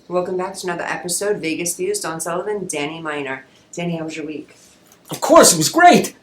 Welcome back to another episode, Vegas Views, Dawn Sullivan, Danny Miner. Danny, how was your week? Of course, it was great.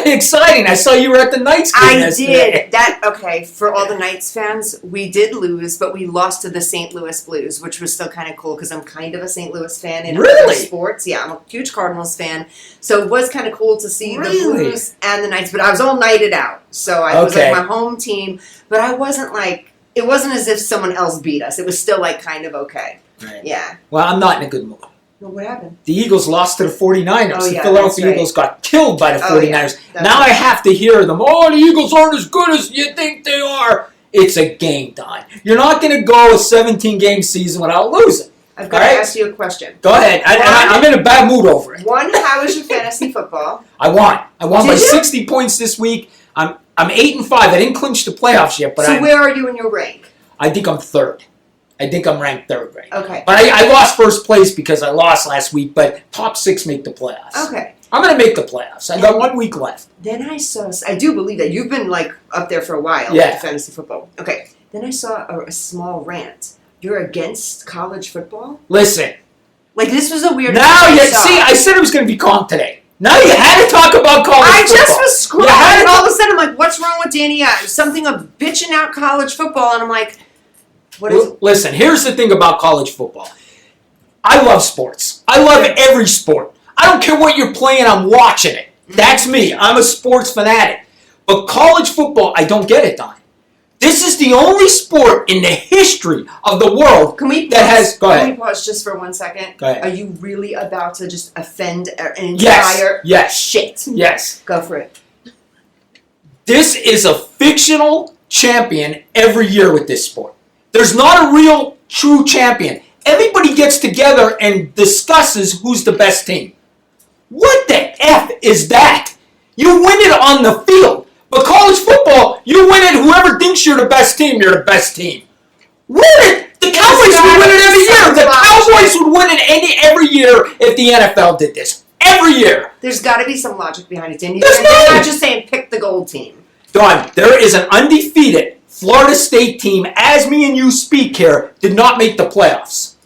Exciting. I saw you were at the Knights game yesterday. Okay, for all the Knights fans, we did lose, but we lost to the St. Louis Blues, which was still kind of cool because I'm kind of a St. Louis fan in other sports. Yeah, I'm a huge Cardinals fan. So it was kind of cool to see the Blues and the Knights, but I was all nighted out. So I was like my home team, but I wasn't like, it wasn't as if someone else beat us. It was still like kind of okay. Right. Yeah. Well, I'm not in a good mood. Well, what happened? The Eagles lost to the 49ers. Oh, yeah, the Philadelphia Eagles got killed by the 49ers. Yeah, now I have to hear them. Oh, the Eagles aren't as good as you think they are. It's a game, Don. You're not going to go a 17-game season without losing. I've got to ask you a question. Go ahead. I'm in a bad mood over it. One, how was your fantasy football? I won by 60 points this week. I'm 8-5. I didn't clinch the playoffs yet, but so where are you in your rank? I think I'm third. I think I'm ranked third right now. Okay. But I lost first place because I lost last week, but top 6 make the playoffs. Okay. I'm going to make the playoffs. I got 1 week left. Then I do believe that you've been like up there for a while with fantasy football. Okay. Then I saw a small rant. You're against college football? Listen. Like this was a weird see, I said it was going to be calm today. Now you had to talk about college football. I just was scrolling and all of a sudden I'm like, what's wrong with Danny? Something of bitching out college football, and I'm like, listen, here's the thing about college football. I love sports. I love every sport. I don't care what you're playing, I'm watching it. That's me. I'm a sports fanatic. But college football, I don't get it, Don. This is the only sport in the history of the world Can we pause just for 1 second? Go ahead. Are you really about to just offend an entire shit? Yes. Go for it. This is a fictional champion every year with this sport. There's not a real, true champion. Everybody gets together and discusses who's the best team. What the F is that? You win it on the field. But college football, you win it whoever thinks you're the best team, you're the best team. Win it! The Cowboys would win it every year. The Cowboys would win it every year if the NFL did this. Every year. There's got to be some logic behind it, Danny. There's They're not just saying pick the gold team. Don, there is an undefeated Florida State team, as me and you speak here, did not make the playoffs.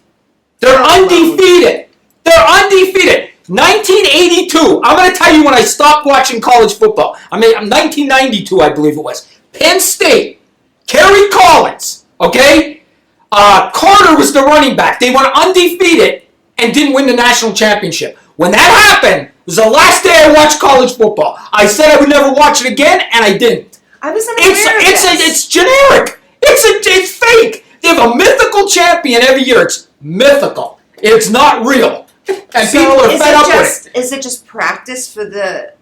They're undefeated. They're undefeated. 1982. I'm going to tell you when I stopped watching college football. I'm 1992, I believe it was. Penn State. Kerry Collins. Okay? Carter was the running back. They went undefeated and didn't win the national championship. When that happened, it was the last day I watched college football. I said I would never watch it again, and I didn't. I was It's generic. It's fake. They have a mythical champion every year. It's mythical. It's not real. And so people are fed up with it. Is it just practice for the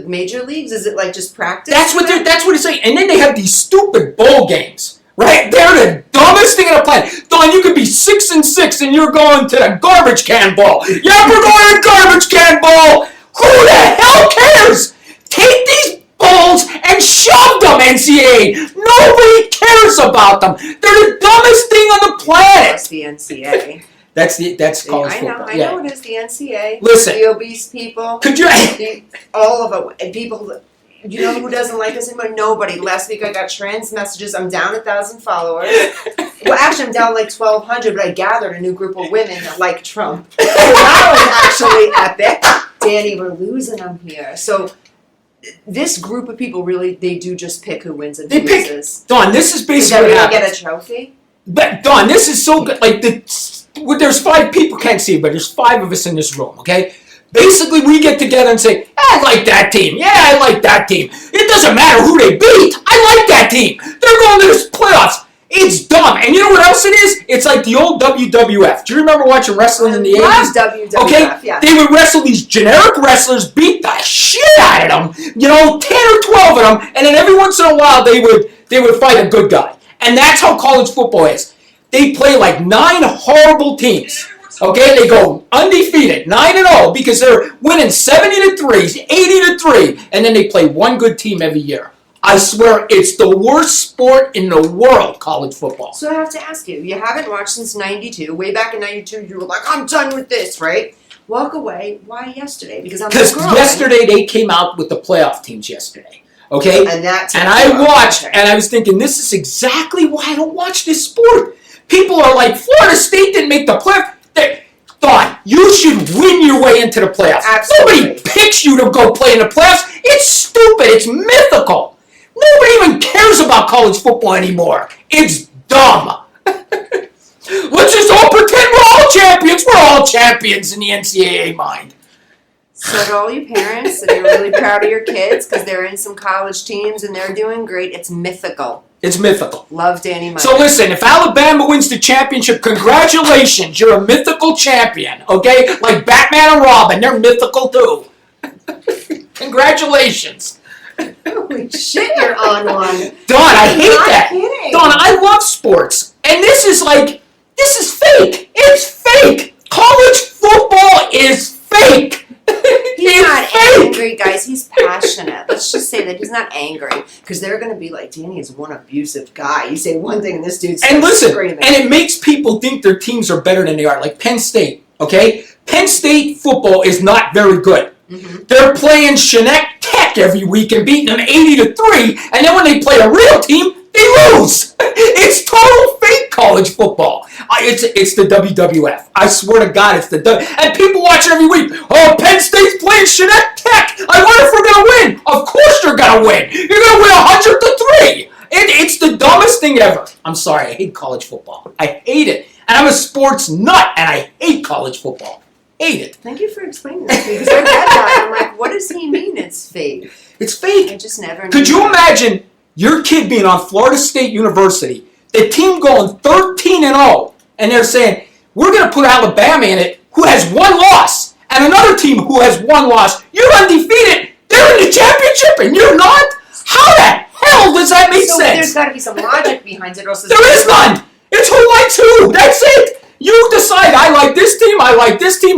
major leagues? Is it like just practice? That's what it's saying. And then they have these stupid bowl games. Right? They're the dumbest thing on the planet. Don, you could be 6-6 and you're going to the garbage can bowl. Yeah, we're going to garbage can bowl. Who the hell cares? Take these bowls and shove them, NCAA. Nobody cares about them. They're the dumbest thing on the planet. That's the NCAA. That's college football. I know it is the NCAA. Listen. The obese people. Could you? All of it. And people, you know who doesn't like us anymore? Nobody. Last week I got trans messages. I'm down 1,000 followers. Well, actually I'm down like 1,200, but I gathered a new group of women that like Trump. So that was actually epic. Danny, we're losing them here. So this group of people really, they do just pick who wins and who loses. Don, this is basically what happens. Get a trophy? But Don, this is so good. Like there's 5 people, can't see it, but there's 5 of us in this room, okay? Basically, we get together and say, I like that team. Yeah, I like that team. It doesn't matter who they beat. I like that team. They're going to the playoffs. It's dumb. And you know what else it is? It's like the old WWF. Do you remember watching wrestling in the 80s? WWF, okay? Yeah. They would wrestle these generic wrestlers, beat the shit out of them, 10 or 12 of them, and then every once in a while they would fight a good guy. And that's how college football is. They play like 9 horrible teams. Okay, they go undefeated, 9-0, because they're winning 70-3, 80-3, and then they play one good team every year. I swear, it's the worst sport in the world, college football. So I have to ask you, you haven't watched since 92. Way back in 92, you were like, I'm done with this, right? Walk away. Why yesterday? Because yesterday they came out with the playoff teams yesterday. Okay? And I watched, and I was thinking, this is exactly why I don't watch this sport. people are like, Florida State didn't make the playoff. Don, you should win your way into the playoffs. Absolutely. Nobody picks you to go play in the playoffs. It's stupid. It's mythical. Nobody even cares about college football anymore. It's dumb. Let's just all pretend we're all champions. We're all champions in the NCAA mind. So to all you parents that are really proud of your kids because they're in some college teams and they're doing great, it's mythical. It's mythical. Love Danny Meyer. So listen, if Alabama wins the championship, congratulations. You're a mythical champion, okay? Like Batman and Robin, they're mythical too. Congratulations. Holy shit, you're on one. Don, I hate Not that. kidding. Don, I love sports. And this is fake. It's fake. College football is fake. He's not fake. angry, guys. He's passionate. Let's just say that he's not angry because they're going to be like, Danny is one abusive guy. You say one thing and this dude's And listen, screaming. and it makes people think their teams are better than they are. Like Penn State, okay? Penn State football is not very good. Mm-hmm. They're playing Chenault Tech every week and beating them 80-3, and then when they play a real team, they lose. It's total fake college football. It's the WWF. I swear to God, it's the and people watch it every week. Oh, Penn State's playing Chenault Tech. I wonder if we're gonna win. Of course you're gonna win. You're gonna win 100-3. It's the dumbest thing ever. I'm sorry, I hate college football. I hate it, and I'm a sports nut, and I hate college football. Hate it. Thank you for explaining that to me because I read that and I'm like, what does he mean it's fake? It's fake. I just never knew. Could you imagine your kid being on Florida State University, the team going 13-0, and they're saying, we're going to put Alabama in it, who has one loss, and another team who has one loss. You're undefeated. They're in the championship, and you're not? How the hell does that make So sense? there's got to be some logic behind it. Or else There is none. It's who likes who. That's it. You decide, I like this team,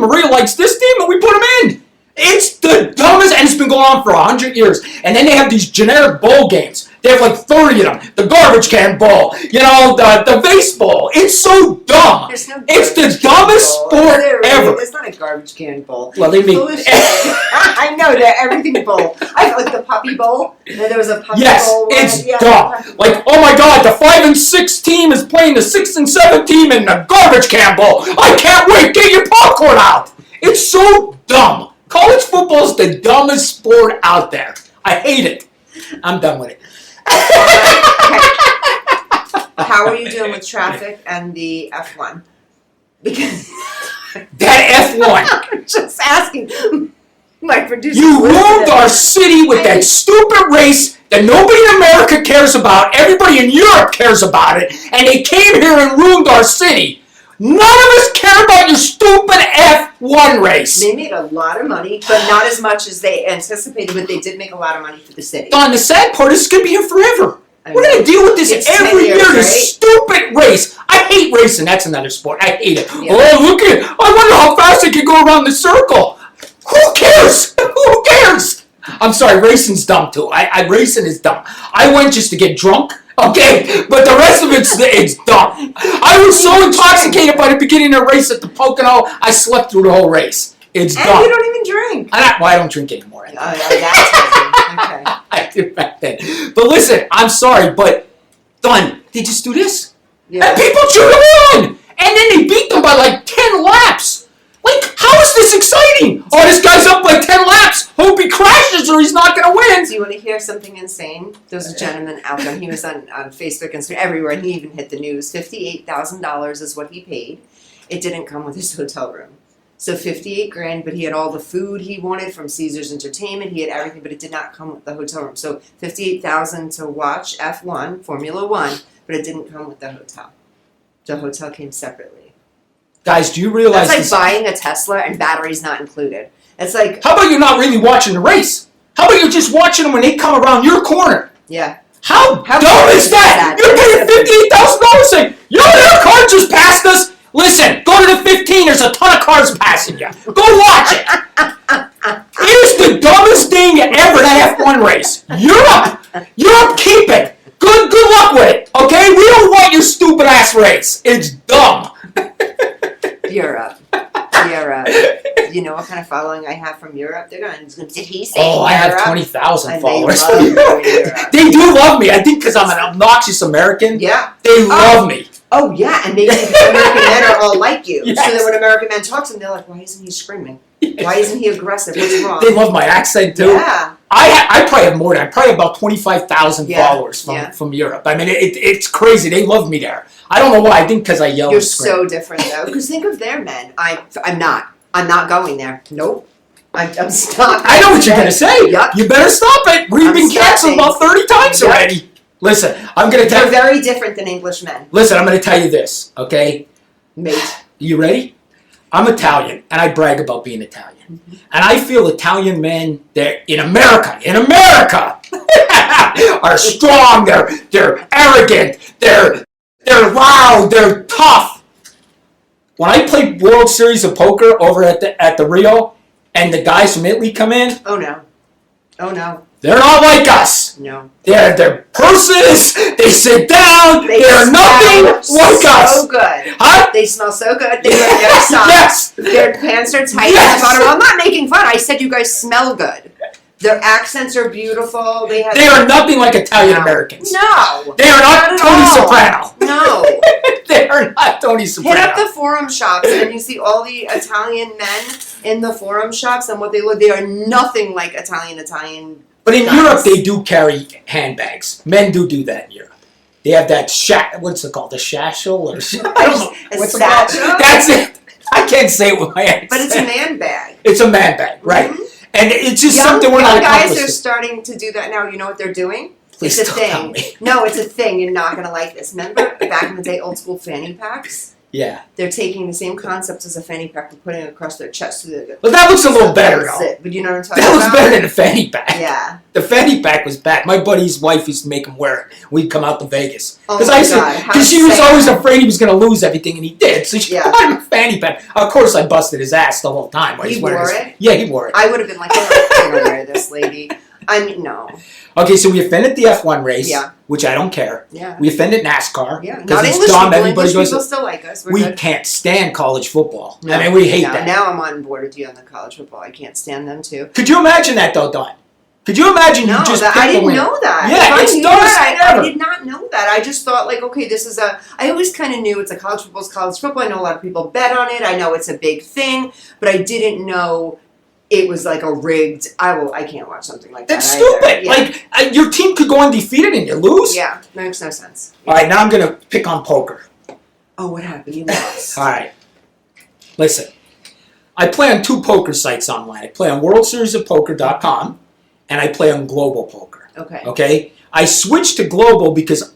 Maria likes this team, and we put them in. It's the dumbest, and it's been going on for 100 years. And then they have these generic bowl games. They have like 30 of them. The garbage can bowl, the vase bowl. It's so dumb. There's no It's the garbage can dumbest bowl. sport Is there really? ever. It's not a garbage can bowl. Well, they make Bullshit. I know that everything bowl. I like the puppy bowl. There was a puppy Yes, bowl. it's Yeah, dumb. puppy bowl. Like, oh my God, the 5 and 6 team is playing the 6 and 7 team in the garbage can bowl. I can't wait. Get your popcorn out. It's so dumb. College football is the dumbest sport out there. I hate it. I'm done with it. How are you doing with traffic and the F1? Because That F1. I'm just asking. My producer. You ruined our city with that stupid race that nobody in America cares about. Everybody in Europe cares about it. And they came here and ruined our city. None of us care about your stupid F1 race. They made a lot of money, but not as much as they anticipated, but they did make a lot of money for the city. Don, the sad part is it's going to be here forever. I We're know. going to deal with this It's every 10 years, year, this right? stupid race. I hate racing. That's another sport. I hate it. Yeah. Oh, look at it. I wonder how fast it can go around the circle. Who cares? Who cares? I'm sorry, racing's dumb too. Racing is dumb. I went just to get drunk. Okay, but the rest of it's dumb. I was so intoxicated by the beginning of the race at the Pocono, I slept through the whole race. It's And dumb. you don't even drink. I don't drink anymore. Oh, that's okay. I did back then. But listen, I'm sorry, but done. They just do this. Yeah. And people cheer them on. And then they beat them by like 10 laps. Like, how is this exciting? Oh, this guy's up by 10 laps. Hope he crashes or he's not going to win. Do you want to hear something insane? There's a gentleman out there. He was on Facebook and everywhere, and he even hit the news. $58,000 is what he paid. It didn't come with his hotel room. So $58,000, but he had all the food he wanted from Caesars Entertainment. He had everything, but it did not come with the hotel room. So $58,000 to watch F1, Formula One, but it didn't come with the hotel. The hotel came separately. Guys, do you realize That's like buying a Tesla and batteries not included. It's like, How about you're not really watching the race? How about you're just watching them when they come around your corner? yeah. How dumb crazy is that? You're paying $58,000 saying, their car just passed us. Listen, go to the 15. There's a ton of cars passing you. Go watch it. It is the dumbest thing ever, that F1 race. Europe, keep it. Good luck with it. Okay, we don't want your stupid ass race. It's dumb. Europe. You know what kind of following I have from Europe? They're going, did he say Oh, I have Europe? 20,000 And followers. They love Europe. They do love me. I think because I'm an obnoxious American. Yeah. They love me. Oh yeah, and maybe American men are all like you. Yes. So that when American men talk to them, they're like, "Why isn't he screaming? Why isn't he aggressive? What's wrong?" They love my accent too. Yeah. I probably have more than I probably have about 25,000 Yeah, followers yeah. from Europe. I mean, it's crazy. They love me there. I don't know why. I think because I yell. You're and scream. so different though. Because think of their men. I'm not. I'm not going there. Nope. I'm stopping. I know what you're gonna say. Yup. You better stop it. We've I'm been canceled stopping. about 30 times Yup. already. Listen, I'm gonna tell They're very different than English men. Listen, I'm gonna tell you this, okay? Mate. You ready? I'm Italian, and I brag about being Italian. Mm-hmm. And I feel Italian men, they're in America, are strong. They're arrogant. They're loud. They're tough. When I played World Series of Poker over at the Rio, and the guys from Italy come in, Oh no. Oh no. they're not like us. No. They're purses. They sit down. They're nothing like us. So good. Huh? They smell so good. They wear no socks. Yes. Their pants are tight. Yes. I'm not making fun. I said you guys smell good. Their accents are beautiful. They are nothing like Italian Americans. No. They are not at Tony all. Soprano. No. They are not Tony Soprano. Hit up the forum shops and you see all the Italian men in the forum shops and what they look. They are nothing like Italian. But in guys. Europe, they do carry handbags. Men do that in Europe. They have that what's it called? The shashel or I don't know. A What's it called? satchel? That's it. I can't say it with my accent. But it's a man bag. It's a man bag, right? Mhm. And it's just something we're not Young guys accomplished. are starting to do that now. You know what they're doing? Please It's a don't tell thing. me. No, it's a thing. You're not going to like this. Remember back in the day, old school fanny packs? Yeah. They're taking the same concept as a fanny pack and putting it across their chest. But that looks a little better, That's though. it. But you know what I'm talking That about? looks better than a fanny pack. Yeah. The fanny pack was bad. My buddy's wife used to make him wear it. We'd come out to Vegas. Oh Because my God, how she was sad. always afraid he was going to lose everything, and he did. So she Yeah. bought him a fanny pack. Of course, I busted his ass the whole time. While He he's wearing wore his- it? Yeah, he wore it. I would have been like, I'm not going to wear this, lady. I mean, no. Okay, so we offended the F1 race, Yeah. which I don't care. Yeah. We offended NASCAR. Yeah. Because Not it's English dumb. people. Everybody English goes. people still like us. We're We good. can't stand college football. No. I mean, we hate No, that. Now I'm on board with you on the college football. I can't stand them too. Could you imagine that, though, Don? Could you imagine No, you just that, pick I the didn't winner? know that. Yeah, If I it's knew dumbest that, thing I ever. did not know that. I just thought like, okay, this is I always kind of knew it's a college football. I know a lot of people bet on it. I know it's a big thing, but I didn't know it was like a rigged. I can't watch something like That's that. stupid. Either. Like, your team could go undefeated and you lose. Yeah, makes no sense. All right, now I'm going to pick on poker. Oh, what happened? You lost. All right. Listen, I play on 2 poker sites online. I play on WorldSeriesOfPoker.com and I play on Global Poker. Okay. Okay? I switched to Global because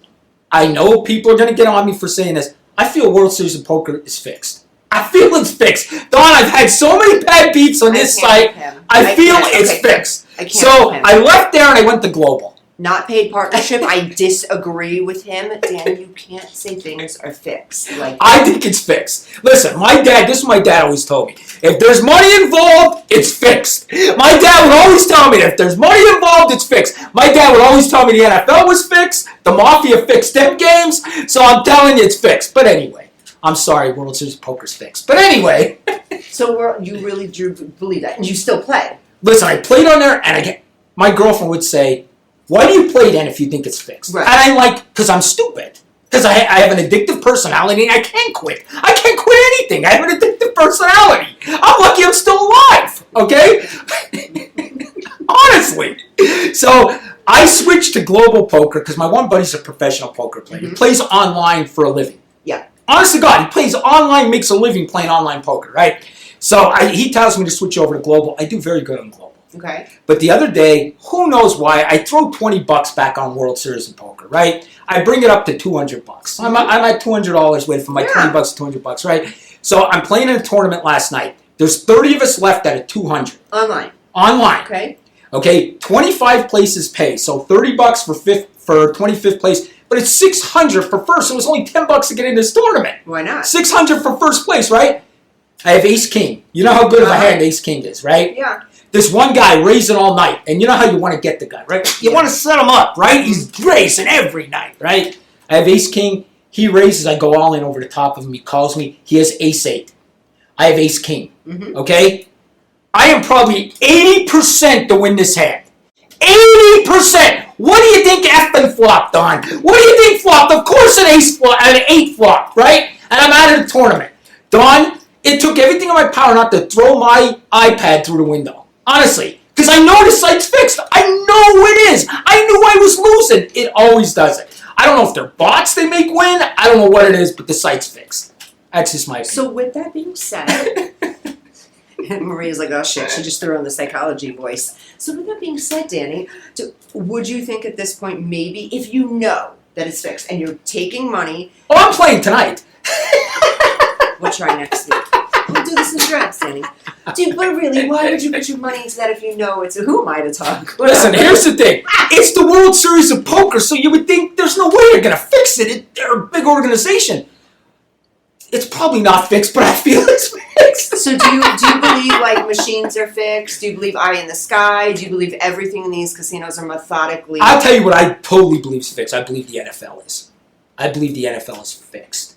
I know people are going to get on me for saying this. I feel World Series of Poker is fixed. I feel it's fixed. Don, I've had so many bad beats on this site. I feel it's fixed. I can't So with him. I left there and I went to Global. Not paid partnership. I disagree with him. Dan, you can't say things are fixed. Like I think it's fixed. Listen, this is what my dad always told me. If there's money involved, it's fixed. My dad would always tell me that if there's money involved, it's fixed. My dad would always tell me the NFL was fixed, the Mafia fixed them games, so I'm telling you it's fixed. But anyway, I'm sorry, World Series of Poker's fixed. But anyway. So you really do believe that, and you still play. Listen, I played on there, and my girlfriend would say, why do you play then if you think it's fixed? Right. And I'm like, because I'm stupid. Because I have an addictive personality and I can't quit. I can't quit anything. I have an addictive personality. I'm lucky I'm still alive. Okay? Honestly. So I switched to Global Poker because my one buddy's a professional poker player. Mm-hmm. He plays online for a living. Yeah. Honest to God, he plays online, makes a living playing online poker, right? So he tells me to switch over to Global. I do very good on Global. Okay. But the other day, who knows why, I throw $20 back on World Series of Poker, right? I bring it up to $200. I'm at $200 waiting for my $20 to $200, right? So I'm playing in a tournament last night. There's 30 of us left at a 200. Online. Online. Okay. Okay, 25 places pay. So $30 for 25th place, but it's $600 for first. So it was only $10 to get in this tournament. Why not? $600 for first place, right? I have Ace King. You know how good of a hand Ace King is, right? Yeah. This one guy raising all night, and you know how you want to get the guy, right? You want to set him up, right? He's raising every night, right? I have Ace King. He raises. I go all in over the top of him. He calls me. He has Ace 8. I have Ace King. Mm-hmm. Okay? I am probably 80% to win this hand. 80%. What do you think effing flopped on? What do you think flopped? Of course an 8 flopped, right? And I'm out of the tournament. Don, it took everything in my power not to throw my iPad through the window. Honestly. Because I know the site's fixed. I know it is. I knew I was losing. It always does it. I don't know if they're bots they make win. I don't know what it is, but the site's fixed. That's just my opinion. So with that being said, and Maria's like, oh shit, she just threw on the psychology voice. So with that being said, Danny, would you think at this point maybe if you know that it's fixed and you're taking money... Oh, I'm playing tonight. We'll try next week. We'll do this in drafts, Danny. Dude, but really, why would you put your money into that if you know it's... Who am I to talk? Listen, here's the thing. It's the World Series of Poker, so you would think there's no way they're going to fix it. They're a big organization. It's probably not fixed, but I feel it's fixed. So do you believe, like, machines are fixed? Do you believe eye in the sky? Do you believe everything in these casinos are methodically... I'll tell you what I totally believe is fixed. I believe the NFL is. I believe the NFL is fixed.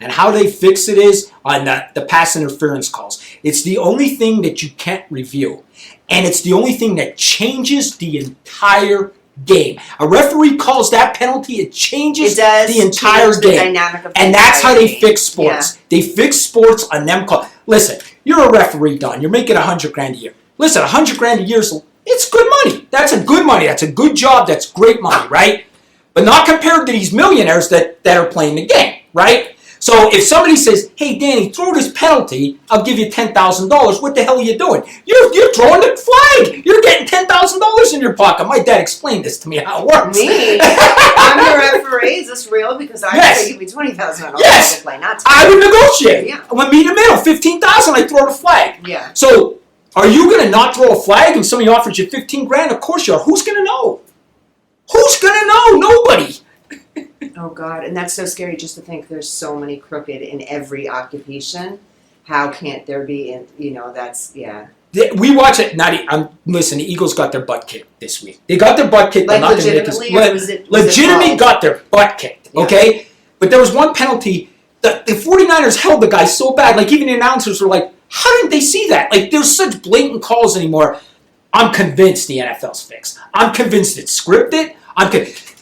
And how they fix it is on the pass interference calls. It's the only thing that you can't review. And it's the only thing that changes the entire game. A referee calls that penalty, it changes the entire game. Dynamic of and that's how they fix sports. Yeah. They fix sports on them call. Listen, you're a referee, Don. You're making $100,000 a year. Listen, $100,000 a year it's good money. That's a good money. That's a good job. That's great money, right? But not compared to these millionaires that are playing the game, right? So if somebody says, hey, Danny, throw this penalty, I'll give you $10,000. What the hell are you doing? You're throwing the flag. You're getting $10,000 in your pocket. My dad explained this to me, how it works. Me? I'm the referee. Is this real? Because I say give me $20,000 to play, not $10,000. I would negotiate. Yeah. I would meet in the middle. $15,000, I throw the flag. Yeah. So are you going to not throw a flag and somebody offers you $15,000? Of course you are. Who's going to know? Who's going to know? Nobody. Oh, God. And that's so scary just to think there's so many crooked in every occupation. How can't there be? That's, yeah. We watch it. Listen, the Eagles got their butt kicked this week. They got their butt kicked. Like legitimately? Legitimately got their butt kicked, okay? Yeah. But there was one penalty. The 49ers held the guy so bad. Like, even the announcers were like, how didn't they see that? Like, there's such blatant calls anymore. I'm convinced the NFL's fixed. I'm convinced it's scripted.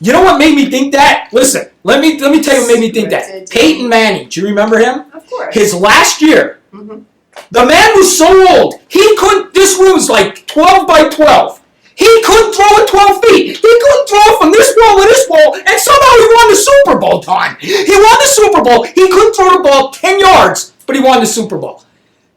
You know what made me think that? Listen, let me tell you what made me think that. Peyton Manning, do you remember him? Of course. His last year, the man was so old, he couldn't, this room's like 12 by 12. He couldn't throw it 12 feet. He couldn't throw it from this wall to this wall, and somehow he won the Super Bowl, Don. He won the Super Bowl. He couldn't throw the ball 10 yards, but he won the Super Bowl.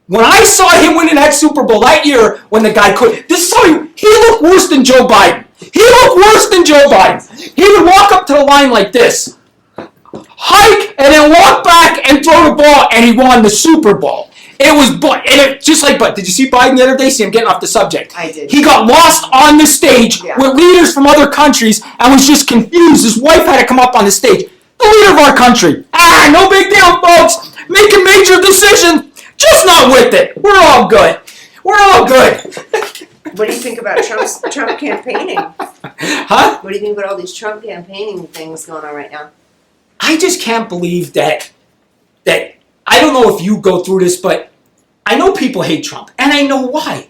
When I saw him winning that Super Bowl that year, when the guy could, he looked worse than Joe Biden. He looked worse than Joe Biden. He would walk up to the line like this, hike, and then walk back and throw the ball, and he won the Super Bowl. Just like, but did you see Biden the other day? See him getting off the subject. I did. He got lost on the stage with leaders from other countries and was just confused. His wife had to come up on the stage. The leader of our country. No big deal, folks. Making major decisions. Just not with it. We're all good. We're all good. What do you think about Trump campaigning? Huh? What do you think about all these Trump campaigning things going on right now? I just can't believe that I don't know if you go through this, but I know people hate Trump, and I know why.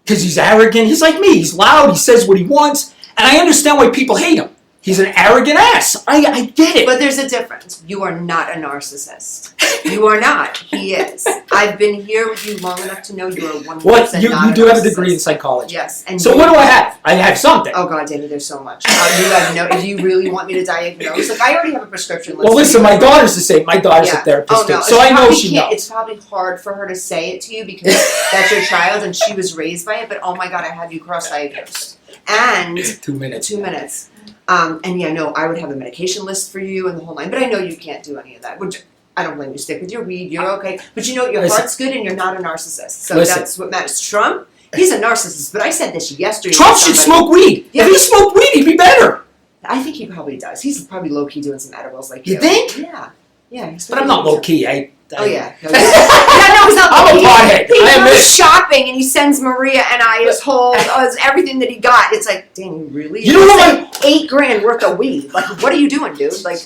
Because he's arrogant. He's like me. He's loud. He says what he wants, and I understand why people hate him. He's an arrogant ass. I get it. But there's a difference. You are not a narcissist. You are not. He is. I've been here with you long enough to know you are 100% not a narcissist. You do have a degree in psychology. Yes. And so what do I have? I have something. Oh, God, Danny, there's so much. You have no. Do you really want me to diagnose? Like, I already have a prescription list. Well, listen, my daughter's the same. My daughter's a therapist too. So I know she knows. It's probably hard for her to say it to you because that's your child and she was raised by it. But, oh, my God, I have you cross-diagnosed. And 2 minutes. 2 minutes. I would have a medication list for you and the whole line, but I know you can't do any of that, which I don't blame you. Stick with your weed, you're okay. But your heart's good and you're not a narcissist. So that's what matters. Trump, he's a narcissist, but I said this yesterday. Trump should smoke weed. Yeah. If he smoked weed, he'd be better. I think he probably does. He's probably low-key doing some edibles like you. think? Yeah. Yeah. But I'm not low-key. Oh, yeah. No, he's not. I'm a pothead. He goes shopping and he sends Maria and I his whole everything that he got. It's like, Danny, really? You know what? $8,000 worth of weed. Like, what are you doing, dude? Like,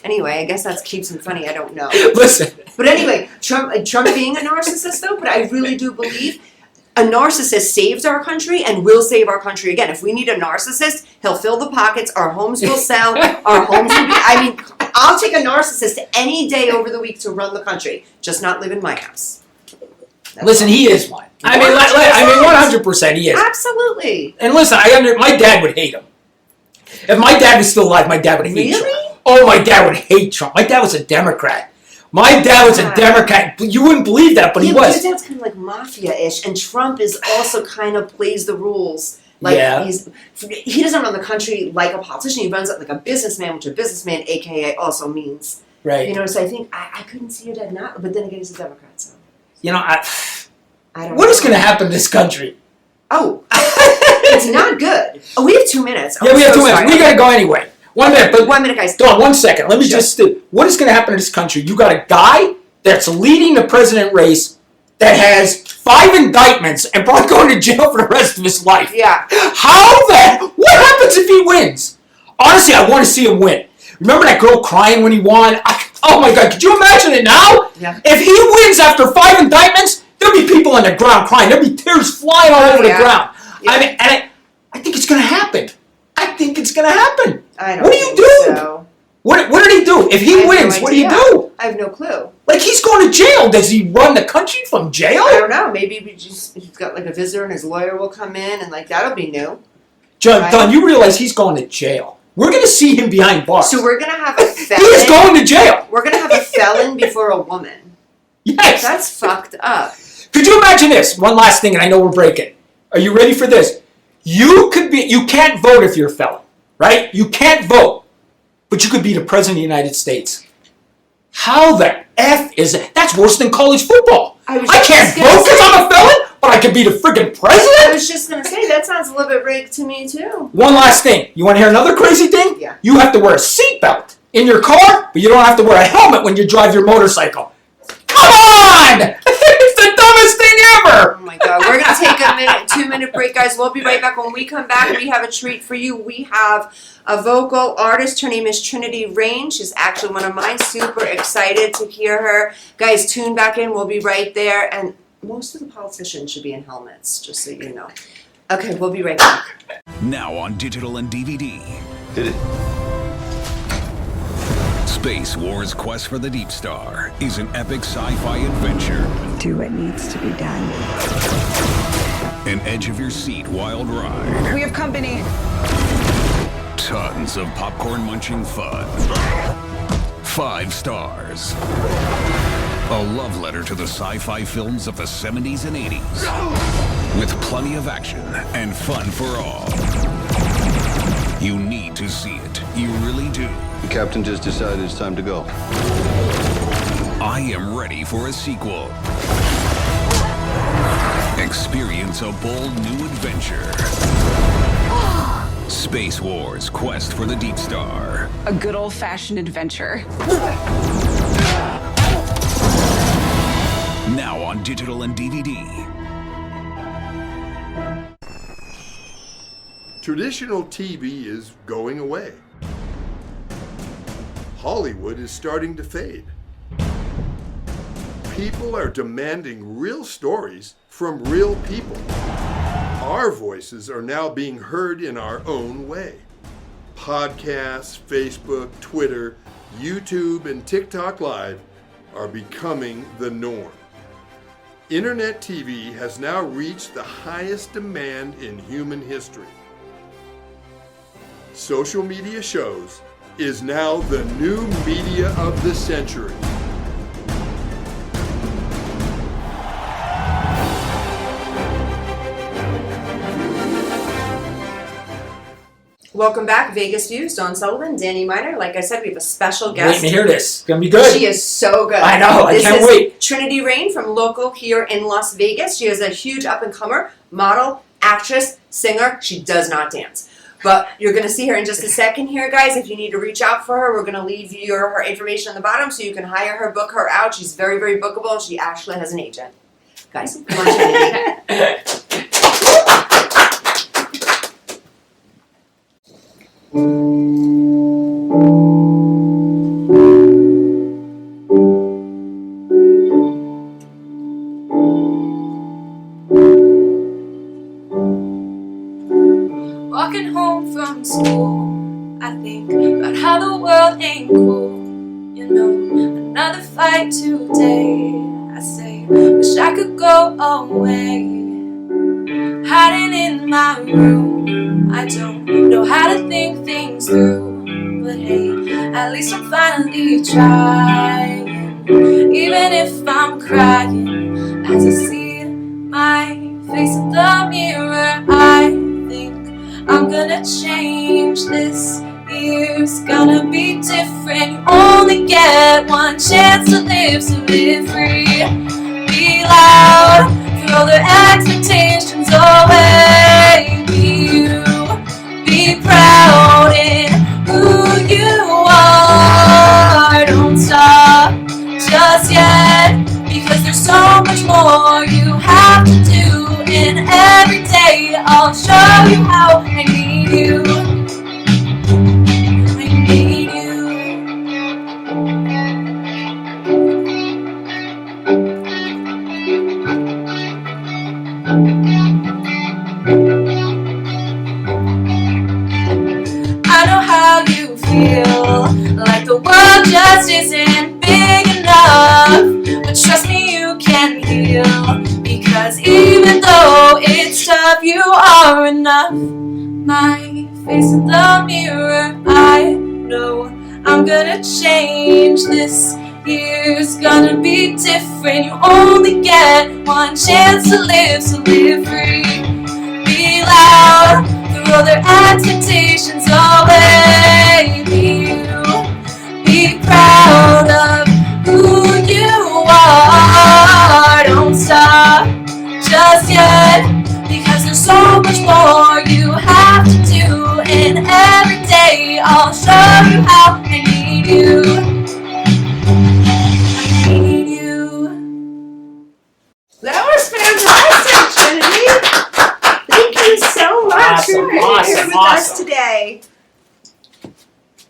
anyway, I guess that keeps him funny. I don't know. Listen. But anyway, Trump being a narcissist though. But I really do believe A narcissist saves our country and will save our country again. If we need a narcissist, he'll fill the pockets. Our homes will sell. Our homes will be. I mean, I'll take a narcissist any day over the week to run the country. Just not live in my house. Listen, he is one. I mean, 100% he is. Absolutely. And listen, my dad would hate him. If my dad was still alive, my dad would hate Trump. Really? Oh, my dad would hate Trump. My dad was a Democrat. My dad was a Democrat. You wouldn't believe that, but he was. Your dad's kind of like mafia-ish, and Trump is also kind of plays the rules. Like he doesn't run the country like a politician. He runs it like a businessman, which a businessman, AKA, also means. Right. You know, so I think I couldn't see your dad not, but then again, he's a Democrat, so. You know, I don't what know. is going to happen to this country? Oh, it's not good. Oh, we have 2 minutes. Yeah, we have 2 minutes. We got to go anyway. 1 minute, but 1 minute, guys. Dawn, 1 second. Let me just. What is going to happen to this country? You got a guy that's leading the president race that has 5 indictments and probably going to jail for the rest of his life. Yeah. What happens if he wins? Honestly, I want to see him win. Remember that girl crying when he won? Oh my God, could you imagine it now? Yeah. If he wins after 5 indictments, there'll be people on the ground crying. There'll be tears flying all over the ground. Yeah. I mean, I think it's going to happen. I think it's going to happen. I don't What do you think do? So. What did he do? If he wins, what do you do? I have no clue. Like, he's going to jail. Does he run the country from jail? I don't know. Maybe he's got like a visitor and his lawyer will come in and like that'll be new. Don, you realize he's going to jail. We're going to see him behind bars. So we're going to have a felon. He is going to jail. We're going to have a felon before a woman. Yes. That's fucked up. Could you imagine this? One last thing, and I know we're breaking. Are you ready for this? You can't vote if you're a felon, right? You can't vote, but you could be the president of the United States. How the F is it? That's worse than college football. I can't vote because I'm a felon, but I could be the freaking president? I was just going to say, that sounds a little bit rigged to me, too. One last thing. You want to hear another crazy thing? Yeah. You have to wear a seatbelt in your car, but you don't have to wear a helmet when you drive your motorcycle. Come on! It's the dumbest thing ever! Oh my God. We're going to take a 2-minute break, guys. We'll be right back. When we come back, we have a treat for you. We have a vocal artist. Her name is Trinity Rain. She's actually one of mine. Super excited to hear her. Guys, tune back in. We'll be right there. And most of the politicians should be in helmets, just so you know. Okay, we'll be right back. Now on digital and DVD. Hit it. Space Wars Quest for the Deep Star is an epic sci-fi adventure. Do what needs to be done. An edge-of-your-seat wild ride. We have company. Tons of popcorn-munching fun. 5 stars. A love letter to the sci-fi films of the 70s and 80s. With plenty of action and fun for all. You need to see it. You really do. The captain just decided it's time to go. I am ready for a sequel. Experience a bold new adventure. Space Wars Quest for the Deep Star. A good old-fashioned adventure. Now on digital and DVD. Traditional TV is going away. Hollywood is starting to fade. People are demanding real stories from real people. Our voices are now being heard in our own way. Podcasts, Facebook, Twitter, YouTube, and TikTok Live are becoming the norm. Internet TV has now reached the highest demand in human history. Social media shows is now the new media of the century. Welcome back, Vegas Views. Dawn Sullivan, Danny Miner. Like I said, we have a special guest. Waiting to hear this. It's going to be good. She is so good. I know. I can't wait. Trinity Rain from local here in Las Vegas. She is a huge up-and-comer, model, actress, singer. She does not dance. But you're going to see her in just a second here, guys. If you need to reach out for her, we're going to leave her information on the bottom so you can hire her, book her out. She's very, very bookable. She actually has an agent. Guys, come on, Trinity. from school, I think about how the world ain't cool. You know, another fight today. I say, wish I could go away. Hiding in my room, I don't know how to think things through. But hey, at least I'm finally trying. Even if I'm crying, as I see my face in the mirror, I think I'm gonna change this. Year's gonna be different. You only get one chance to live, so live free. Be loud, throw their expectations away. Be you, be proud in who you are. Don't stop just yet, because there's so much more you have to do. And every day I'll show you how I need you. I need you. I know how you feel, like the world just isn't big enough. But trust me, you can heal, because even though it's tough, you are enough. My face in the mirror, I know I'm gonna change this. Year's gonna be different. You only get one chance to live, so live free. Be loud, throw their expectations away. Be you, be proud of who you are. Don't stop just yet, because there's so much more you have to do. And every day I'll show you how I need you. I need you. That was fantastic, Trinity. Thank you so much Awesome, for being awesome, here with awesome. us today.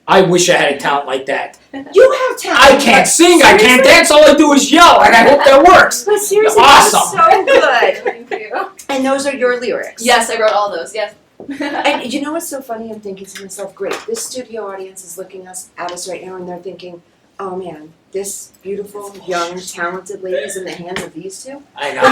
I wish I had a talent like that. You have talent. I can't sing, I can't dance, all I do is yell, and I hope that works. But seriously, Awesome. that was so good. Thank you. And those are your lyrics. Yes, I wrote all those, yes. And you know what's so funny? I'm thinking to myself, great, this studio audience is looking at us right now and they're thinking, oh man, this beautiful, young, talented lady is in the hands of these two? I know.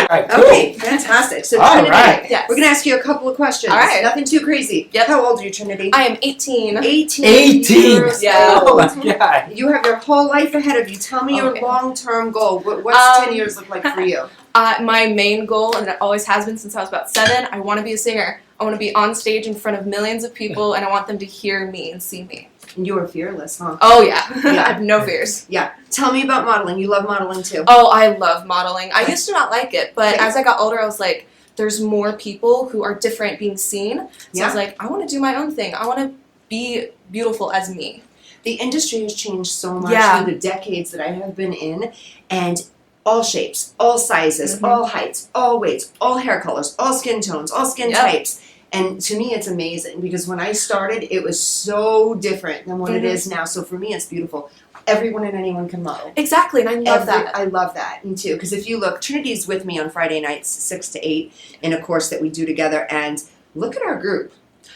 All right, cool. Okay, fantastic. So All Trinity, right. Yes. we're going to ask you a couple of questions. All right. Nothing too crazy. Yep. How old are you, Trinity? I am 18. 18. 18. years Yeah. Oh old. my God. You have your whole life ahead of you. Tell me your Okay. long-term goal. What's 10 Um, years look like for you? My main goal, and it always has been since I was about 7, I want to be a singer. I want to be on stage in front of millions of people, and I want them to hear me and see me. And you are fearless, huh? Oh, yeah. Yeah. I have no fears. Yeah. Tell me about modeling. You love modeling too. Oh, I love modeling. I used to not like it, but Okay. as I got older, I was like, there's more people who are different being seen. So Yeah. I was like, I want to do my own thing. I want to be beautiful as me. The industry has changed so much Yeah. through the decades that I have been in, and all shapes, all sizes, Mhm. all heights, all weights, all hair colors, all skin tones, all skin Yep. types. And to me, it's amazing because when I started, it was so different than what it Mhm. is now. So for me, it's beautiful. Everyone and anyone can model. Exactly, and I love that. I love that. Me too. Because if you look, Trinity's with me on Friday nights, 6 to 8, in a course that we do together. And look at our group.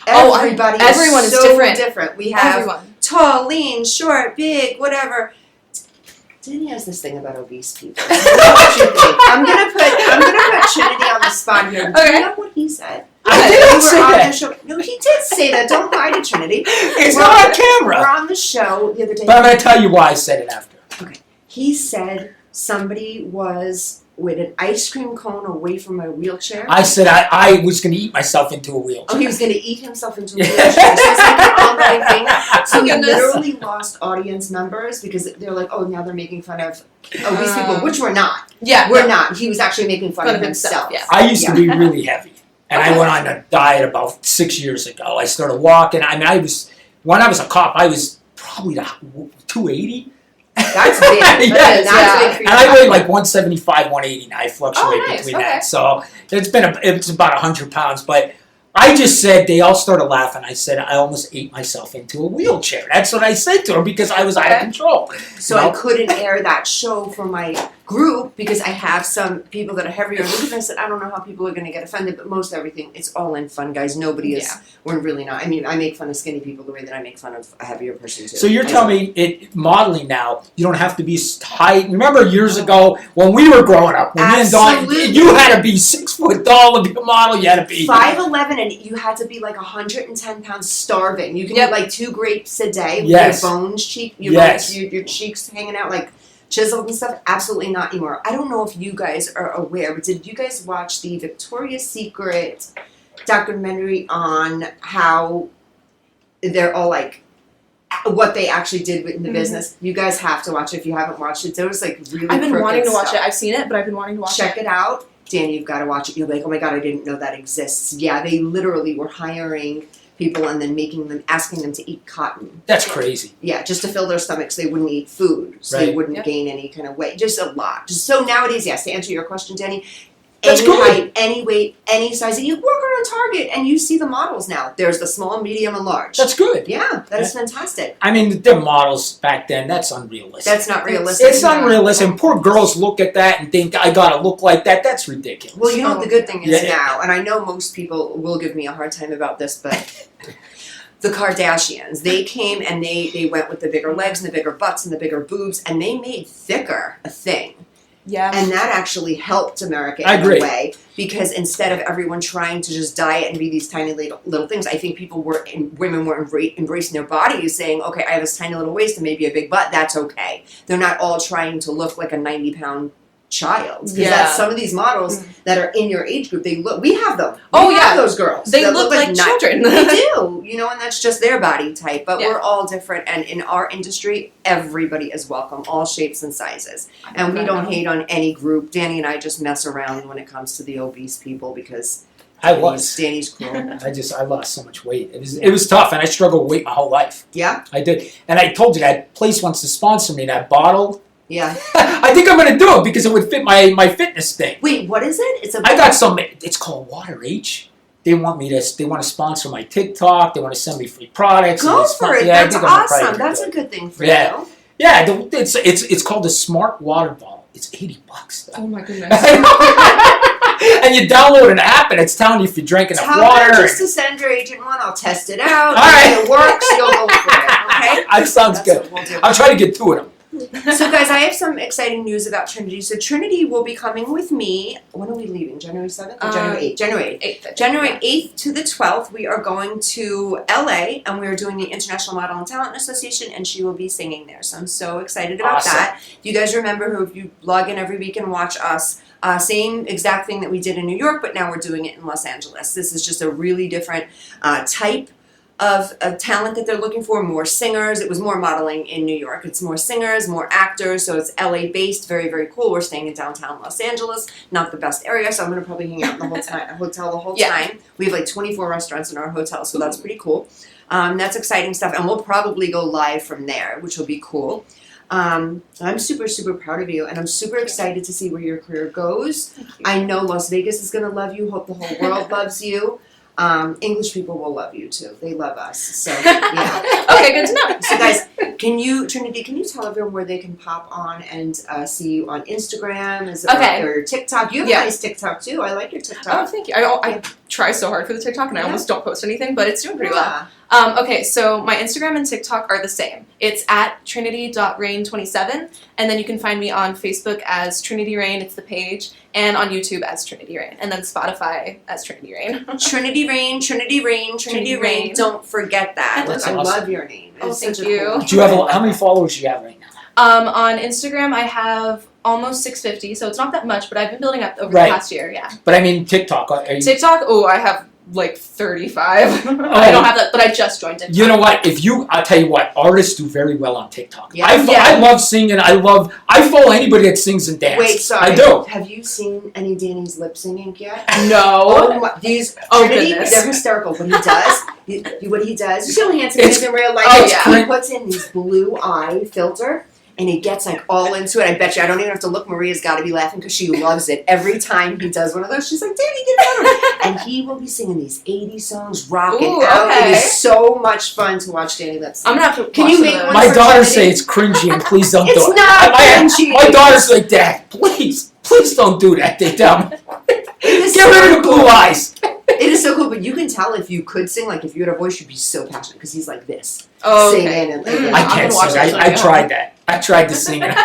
Oh, Everybody everyone is so different. We have Everyone. tall, lean, short, big, whatever. Danny has this thing about obese people. What you think? I'm gonna put Trinity on the spot here. Do Okay. you know what he said? I We didn't were say on that. the show. No, he did say that. Don't lie to Trinity. It's We're- not on We're camera. on the show the other day. But I'm going to tell you why I said it after. He said somebody was with an ice cream cone away from a wheelchair. I said I was going to eat myself into a wheelchair. Oh, he was going to eat himself into a wheelchair. So it's like an ongoing thing. So he Goodness. literally lost audience members because they're like, oh, now they're making fun of obese people, which we're not. Yeah, We're not. He was actually making fun Fun of of himself, himself. yeah. I used to be really heavy. And I went on a diet about 6 years ago. I started walking. I mean, when I was a cop, I was probably 280. That's big. Yeah, That's yeah. big for you. And I weigh like 175, 180 now. I fluctuate Oh, nice, between okay. that. So it's about 100 pounds. But I just said, they all started laughing. I said, I almost ate myself into a wheelchair. That's what I said to her because I was out of control. So I couldn't air that show for my group because I have some people that are heavier. And I said, I don't know how people are going to get offended, but most everything, it's all in fun, guys. Nobody is, we're really not. I mean, I make fun of skinny people the way that I make fun of a heavier person too. So you're telling me, modeling now, you don't have to be high. Remember years ago when we were growing up, when me and Dawn, you had to be 6 foot tall to be a model. You had to be 5'11", and you had to be like 110 pounds starving. You can eat like 2 grapes a day with Yes. your bones, your cheeks hanging out like chiseled and stuff. Absolutely not anymore. I don't know if you guys are aware, but did you guys watch the Victoria's Secret documentary on how they're all like what they actually did in the business? You guys have to watch it if you haven't watched it. There was like really I've been wanting to watch stuff. it. I've seen it, but I've been wanting to watch Check it out. Dan, you've got to watch it. You'll be like, oh my God, I didn't know that exists. Yeah, they literally were hiring people and then asking them to eat cotton. That's crazy. Yeah, just to fill their stomachs. They wouldn't eat food, so they wouldn't gain any kind of weight. Just a lot. Just so nowadays, yes, to answer your question, Danny, That's any good. height, any weight, any size. And you walk around Target and you see the models now. There's the small, medium, and large. That's good. Yeah, that is fantastic. I mean, the models back then, that's unrealistic. That's not realistic. It's unrealistic. And poor girls look at that and think, I gotta look like that. That's ridiculous. Well, you know what the good thing is Yeah. now, and I know most people will give me a hard time about this, but the Kardashians, they came and they went with the bigger legs and the bigger butts and the bigger boobs, and they made thicker a thing. Yeah. And that actually helped America I in agree. a way, because instead of everyone trying to just diet and be these tiny little things, I think women were embracing their bodies, saying, okay, I have this tiny little waist and maybe a big butt, that's okay. They're not all trying to look like a 90-pound child. Because that's some of these models that are in your age group, we have them. We have those girls. They that look like children. They do, and that's just their body type. But we're all different, and in our industry, everybody is welcome, all shapes and sizes. And we don't hate on any group. Danny and I just mess around when it comes to the obese people because Danny's cruel. I lost so much weight. It was tough, and I struggled with weight my whole life. Yeah? I did. And I told you that place wants to sponsor me, that bottle. Yeah. I think I'm going to do it because it would fit my fitness thing. Wait, what is it? I got some, it's called Water H. They want to sponsor my TikTok. They want to send me free products. Go for it. Yeah, That's awesome. That's a good thing for you. Yeah, it's called the Smart Water Bottle. It's $80. Oh my goodness. And you download an app and it's telling you if you drank enough water. Just to send your agent one. I'll test it out. All right. If it works, you'll go for it. Okay? That sounds good. What we'll do. I'll try to get two of them. So guys, I have some exciting news about Trinity. So Trinity will be coming with me. When are we leaving? January 7th or January 8th? January 8th. January 8th to the 12th, we are going to LA and we are doing the International Model and Talent Association, and she will be singing there. So I'm so excited about that. If you guys remember who, if you log in every week and watch us, same exact thing that we did in New York, but now we're doing it in Los Angeles. This is just a really different type of talent that they're looking for. More singers. It was more modeling in New York. It's more singers, more actors. So it's LA based. Very, very cool. We're staying in downtown Los Angeles. Not the best area, so I'm going to probably hang out in the hotel the whole time. We have like 24 restaurants in our hotel, so that's pretty cool. That's exciting stuff, and we'll probably go live from there, which will be cool. I'm super, super proud of you, and I'm super excited to see where your career goes. I know Las Vegas is going to love you. Hope the whole world loves you. English people will love you too. They love us. So yeah. Okay, good to know. So guys, Trinity, can you tell everyone where they can pop on and see you on Instagram? Or your TikTok? You have a nice TikTok too. I like your TikTok. Oh, thank you. I try so hard for the TikTok, and I almost don't post anything, but it's doing pretty well. Okay, so my Instagram and TikTok are the same. It's at trinity.rain27, and then you can find me on Facebook as Trinity Rain, it's the page, and on YouTube as Trinity Rain, and then Spotify as Trinity Rain. Trinity Rain, Trinity Rain, Trinity Rain. Don't forget that. That's I awesome. love your name. Oh, It's thank such a you. cool Do you have how many followers do you have right now? On Instagram, I have almost 650, so it's not that much, but I've been building up over the past year, yeah. But I mean, TikTok. Are you... TikTok, I have like 35. I don't have that, but I just joined TikTok. You know what? I'll tell you what, artists do very well on TikTok. Yeah. I love singing. I follow anybody that sings and dances. Wait, sorry. I do. Have you seen any Danny's lip singing yet? No. Trinity, Goodness. they're hysterical. What he does, you see how handsome he is in real life? He puts in his blue eye filter, and he gets like all into it. I bet you, I don't even have to look. Maria's got to be laughing because she loves it. Every time he does one of those, she's like, Danny, get out of it. and he will be singing these 80s songs, rocking Ooh, out. It okay. is so much fun to watch Danny Lip sing. I'm gonna have to. Can watch you some make of one those. My for daughters Kennedy? say it's cringy and please don't It's do it. not cringy. My daughter's like, Dad, please don't do that. They tell me. Get rid of the blue eyes. It is so cool, but you can tell if you could sing, like if you had a voice, you'd be so passionate because he's like this. Oh, okay. Singing and I I'm can't gonna watch sing. that I song. tried that. I tried to sing it.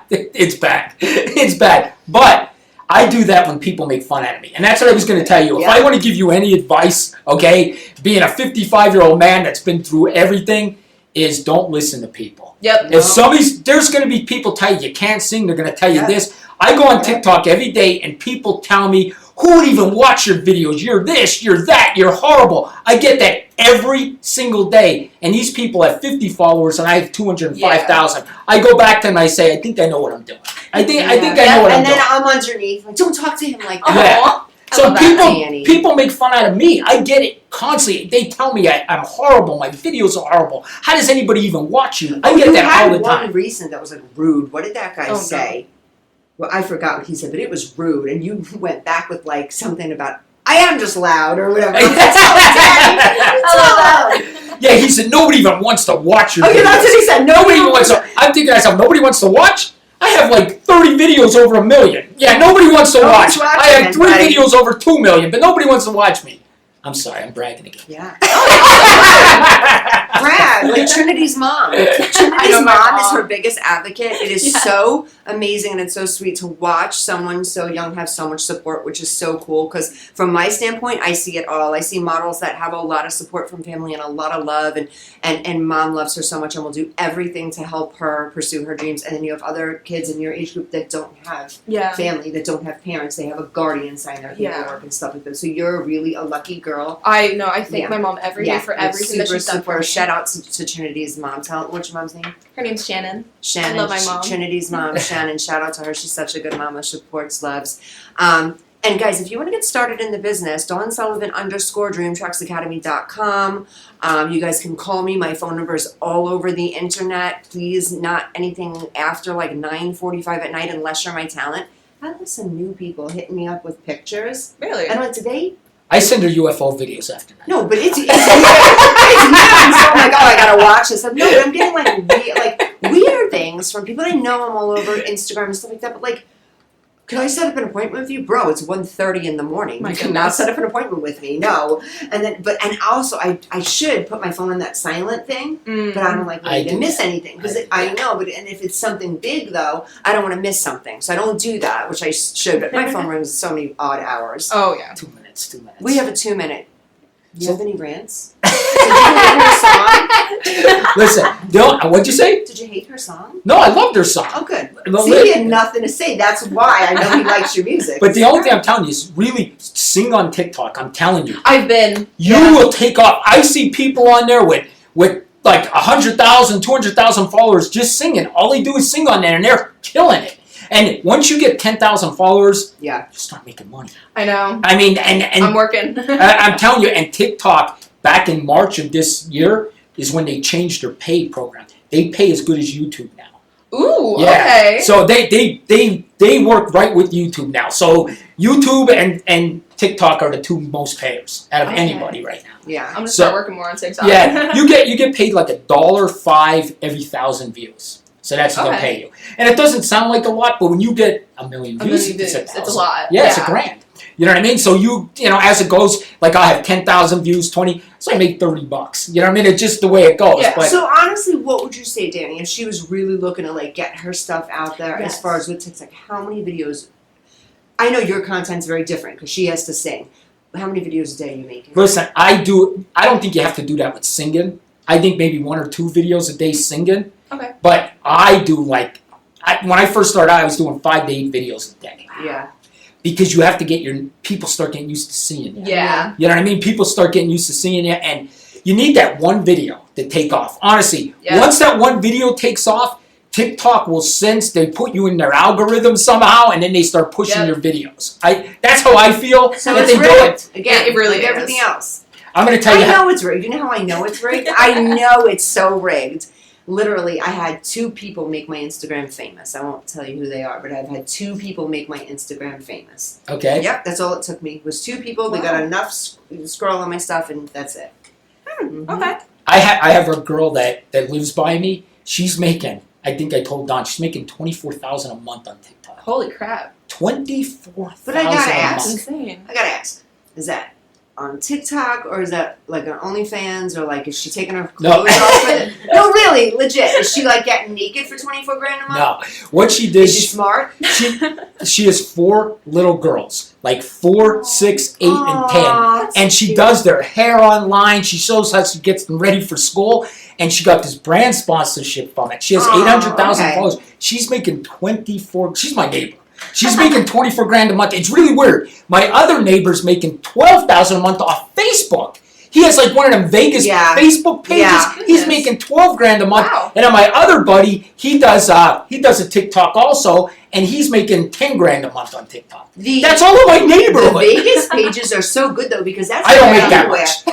It's bad. It's bad. But I do that when people make fun out of me. And that's what I was going to tell you. If I want to give you any advice, okay, being a 55-year-old man that's been through everything, is don't listen to people. Yep. If there's going to be people tell you can't sing, they're going to tell you this. I go on TikTok every day and people tell me, who would even watch your videos? You're this, you're that, you're horrible. I get that every single day. And these people have 50 followers and I have 205,000. I go back to them and I say, I think I know what I'm doing. I think I know what I'm and doing. then I'm underneath, like, don't talk to him like Aw. that. Yeah. I So love that. people make fun out of me. I get it constantly. They tell me I'm horrible. My videos are horrible. How does anybody even watch you? I get You that had all the one time. recent that was like rude. What did that guy Oh, no. say? Well, I forgot what he said, but it was rude. And you went back with like something about, I am just loud or whatever. That's so Daddy. I love Yeah, he said nobody even wants to watch your Oh, videos. yeah, that's what he said. Nobody even wants to. I'm thinking to myself, nobody wants to watch? I have like 30 videos over 1 million. Yeah, nobody wants to watch. Nobody's watching I have it, 3 buddy. videos over 2 million, but nobody wants to watch me. I'm sorry, I'm bragging again. Yeah. Brad, like Trinity's mom. I Trinity's know my mom is mom. her biggest advocate. It is Yeah. so amazing and it's so sweet to watch someone so young have so much support, which is so cool. Because from my standpoint, I see it all. I see models that have a lot of support from family and a lot of love, and mom loves her so much and will do everything to help her pursue her dreams. And then you have other kids in your age group that don't have Yeah. family, that don't have parents. They have a guardian sign their paperwork and stuff like that. So you're really a lucky girl. I know. I thank Yeah. my mom every day for it's everything that super, she's done for super. me. Shout out to Trinity's mom. What's your mom's name? Her name's Shannon. Shannon. I love my mom. Trinity's mom, Shannon. Shout out to her. She's such a good mama. Supports, loves. And guys, if you want to get started in the business, Dawn Sullivan _DreamTrucksAcademy.com. You guys can call me. My phone number is all over the internet. Please, not anything after like 9:45 at night unless you're my talent. I have some new people hitting me up with pictures. Really? And like today, I send her UFO videos after that. no, but it's weird. It's weird. So I'm like, oh, I gotta watch this. No, but I'm getting like weird things from people. I know I'm all over Instagram and stuff like that. But like, could I set up an appointment with you, bro? It's 1:30 in the morning. My You cannot goodness. set up an appointment with me. No. And then, and also, I should put my phone on that silent thing, but I don't like I really to do miss that. anything because I do I that. know. But and if it's something big though, I don't want to miss something, so I don't do that, which I should. But my phone rings so many odd hours. Oh yeah. 2 minutes, 2 minutes. We have a 2-minute. Do you So- have any rants? Did you hate her song? Listen, what'd you say? Did you hate her song? No, I loved her song. Oh, good. No, See, he had nothing to say. That's why I know he likes your music. But the only thing I'm telling you is really sing on TikTok. I'm telling you. I've been. You will take off. I see people on there with like 100,000, 200,000 followers just singing. All they do is sing on there and they're killing it. And once you get 10,000 followers, yeah, you start making money. I know. I mean, and I'm working. I'm telling you, and TikTok back in March of this year is when they changed their pay program. They pay as good as YouTube now. Ooh. Yeah. Okay. So they work right with YouTube now. So YouTube and TikTok are the two most payers out of Okay. anybody right now. yeah. I'm gonna So- start working more on TikTok. Yeah, you get paid like $1.05 every 1,000 views. So that's what they'll Okay. pay you. And it doesn't sound like a lot, but when you get 1 million A views, million views, it's it's a lot. Yeah, it's $1,000. You know what I mean? So you know, as it goes, like I have 10,000 views, 20, so I make $30. You know what I mean? It's just the way it goes. Yeah. But So honestly, what would you say, Danny, if she was really looking to like get her stuff out there as Yes. far as with TikTok? How many videos? I know your content's very different because she has to sing. How many videos a day are you making? listen, I don't think you have to do that with singing. I think maybe 1 or 2 videos a day singing. Okay. But I do when I first started out, I was doing 5 to 8 videos a day. Yeah. Because you have to get people start getting used to seeing you. Yeah. You know what I mean? People start getting used to seeing you, and you need that one video to take off. Honestly, Yeah. once that one video takes off, TikTok will sense they put you in their algorithm somehow, and then they start pushing Yep. your videos. That's how I feel. So that it's they do it. rigged. Again, It really like is. everything else. I'm going to tell you I how. know it's rigged. You know how I know it's rigged? I know it's so rigged. Literally, I had 2 people make my Instagram famous. I won't tell you who they are, but I've had 2 people make my Instagram famous. Okay. Yep, that's all it took me. Was 2 people. They got enough scroll on my stuff, and that's it. Okay. I have a girl that lives by me. She's making, I think I told Don, she's making $24,000 a month on TikTok. Holy crap! $24,000 But I gotta a ask. month. Insane. I gotta ask: is that on TikTok, or is that like on OnlyFans, or like is she taking her No. clothes off with it? No, really, legit. Is she like getting naked for $24,000 a month? No. What she did, Is she smart? she has 4 little girls, like 4, 6, 8, and 10. Aw, And she does their hair online. She shows how she gets them ready for school. And she got this brand sponsorship from it. She has 800,000 okay. followers. She's making 24. She's my neighbor. She's making $24,000 a month. It's really weird. My other neighbor's making $12,000 a month off Facebook. He has like one of them Vegas Facebook pages. Yeah. He's making $12,000 a month. Wow. And then my other buddy, he does a TikTok also, and he's making $10,000 a month on TikTok. That's all of my The neighborhood. Vegas pages are so good though, because that's I don't for make that anywhere. much.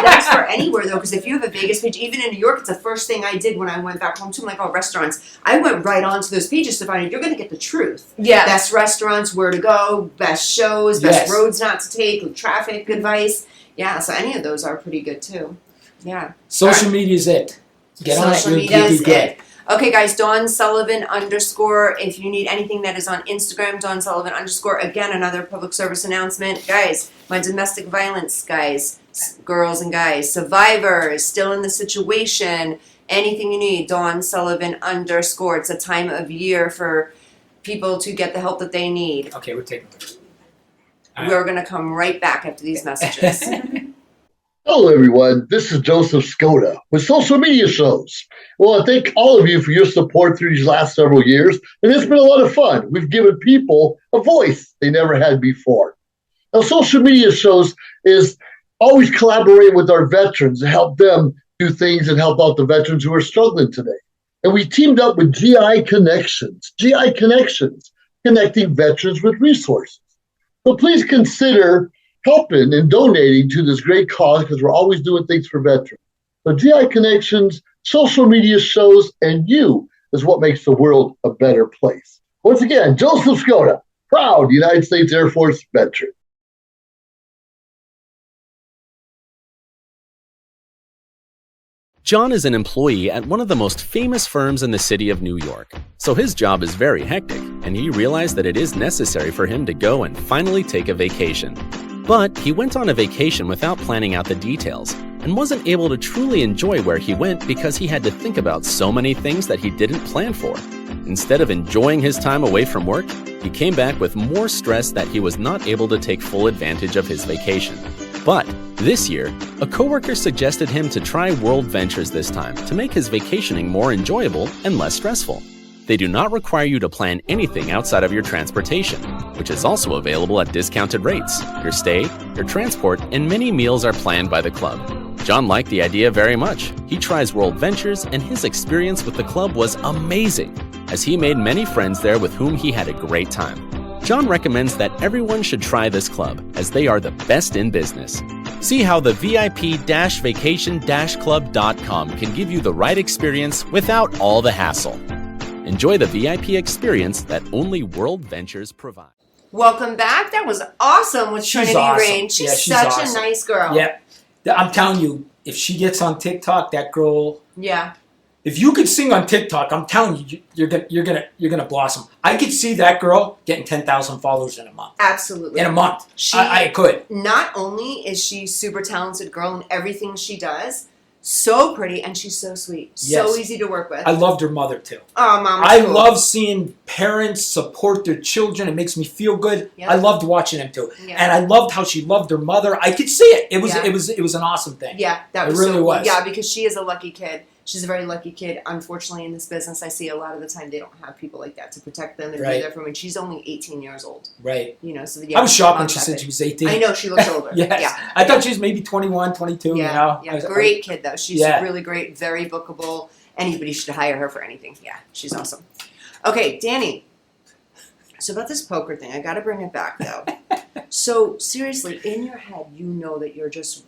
That's for anywhere though, because if you have a Vegas page, even in New York, it's the first thing I did when I went back home too. I'm like, oh, restaurants. I went right onto those pages to find out you're going to get the truth. Yeah. Best restaurants, where to go, best shows, best Yes. roads not to take, traffic advice. Yeah, so any of those are pretty good too. Yeah. Social media is it. Get on it. Social You'll media do is good. it. Okay, guys, Dawn Sullivan _. If you need anything that is on Instagram, Dawn Sullivan _. Again, another public service announcement. Guys, my domestic violence guys, girls and guys, survivors, still in the situation, anything you need, Dawn Sullivan _. It's a time of year for people to get the help that they need. Okay, we're taking it. All right. We're going to come right back after these messages. Hello, everyone. This is Joseph Skoda with Social Media Shows. Well, I thank all of you for your support through these last several years, and it's been a lot of fun. We've given people a voice they never had before. Now, Social Media Shows is always collaborating with our veterans to help them do things and help out the veterans who are struggling today. And we teamed up with GI Connections, connecting veterans with resources. So please consider helping and donating to this great cause, because we're always doing things for veterans. So GI Connections, Social Media Shows, and you is what makes the world a better place. Once again, Joseph Skoda, proud United States Air Force veteran. John is an employee at one of the most famous firms in the city of New York, so his job is very hectic, and he realized that it is necessary for him to go and finally take a vacation. But he went on a vacation without planning out the details, and wasn't able to truly enjoy where he went because he had to think about so many things that he didn't plan for. Instead of enjoying his time away from work, he came back with more stress that he was not able to take full advantage of his vacation. But this year, a coworker suggested him to try World Ventures this time to make his vacationing more enjoyable and less stressful. They do not require you to plan anything outside of your transportation, which is also available at discounted rates. Your stay, your transport, and many meals are planned by the club. John liked the idea very much. He tries World Ventures, and his experience with the club was amazing, as he made many friends there with whom he had a great time. John recommends that everyone should try this club, as they are the best in business. See how the VIP-vacation-club.com can give you the right experience without all the hassle. Enjoy the VIP experience that only World Ventures provide. Welcome back. That was awesome with She's Trinity awesome. Rain. She's Yeah, she's such awesome. a nice girl. Yeah. I'm telling you, if she gets on TikTok, that girl. Yeah. If you could sing on TikTok, I'm telling you, you're gonna blossom. I could see that girl getting 10,000 followers in a month. Absolutely. In a month, She- I could. Not only is she super talented girl in everything she does, so pretty, and she's so sweet, so Yes. easy to work with. I loved her mother too. Oh, Mom. I love seeing parents support their children. It makes me feel good. Yep. I loved watching them too, Yeah. and I loved how she loved her mother. I could see it. It was Yeah. it was an awesome thing. Yeah, that It was really so was. Yeah, because she is a lucky kid. She's a very lucky kid. Unfortunately, in this business, I see a lot of the time they don't have people like that to protect them and Right. be there for them. And she's only 18 years old. Right. You know, so yeah. I was shocked when Mom's she happy. said she was 18. I know she looks older. Yes. Yeah. I thought she was maybe 21, 22. Yeah, You know. yeah, great kid though. She's Yeah. really great, very bookable. Anybody should hire her for anything. Yeah, she's awesome. Okay, Danny. So about this poker thing, I got to bring it back though. So seriously, in your head, you know that you're just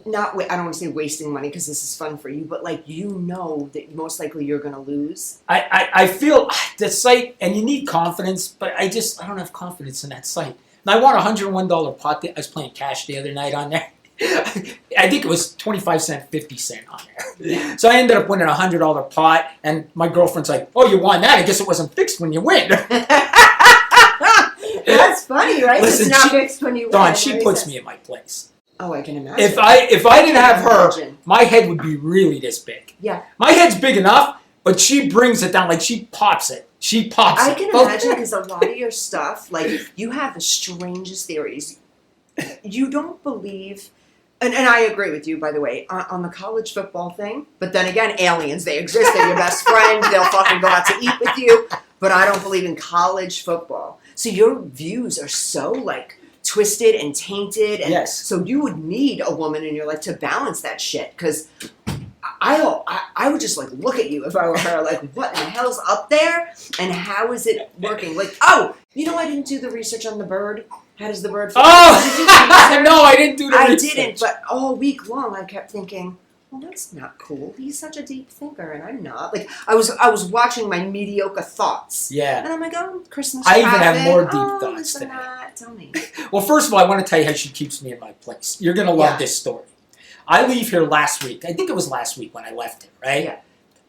not, I don't want to say wasting money because this is fun for you, but like, you know that most likely you're going to lose. I feel the site, and you need confidence, but I don't have confidence in that site. And I won a $101 pot. I was playing cash the other night on there. I think it was 25 cent, 50 cent on there. So I ended up winning a $100 pot, and my girlfriend's like, "Oh, you won that? I guess it wasn't fixed when you win." That's funny, right? Listen, it's not fixed when you win. Dawn, she puts me in my place. Oh, I can imagine. If I didn't have her, my head would be really this big. Yeah. My head's big enough, but she brings it down, like she pops it. She pops it. I can imagine because a lot of your stuff, like, you have the strangest theories. You don't believe. And I agree with you, by the way, on the college football thing. But then again, aliens, they exist. They're your best friend. They'll fucking go out to eat with you. But I don't believe in college football. So your views are so, like, twisted and tainted. And yes. So you would need a woman in your life to balance that shit. Because I would just, like, look at you if I were her. Like, what in the hell's up there? And how is it working? Like, oh, you know I didn't do the research on the bird? How does the bird fly? Oh! No, I didn't do the research. I didn't, but all week long I kept thinking, well, that's not cool. He's such a deep thinker, and I'm not. Like, I was watching my mediocre thoughts. Yeah. And I'm like, oh, Christmas I even have more deep oh, thoughts than that. Tell me. Well, first of all, I want to tell you how she keeps me in my place. You're going to love this story. I leave here last week. I think it was last week when I left it, right? Yeah.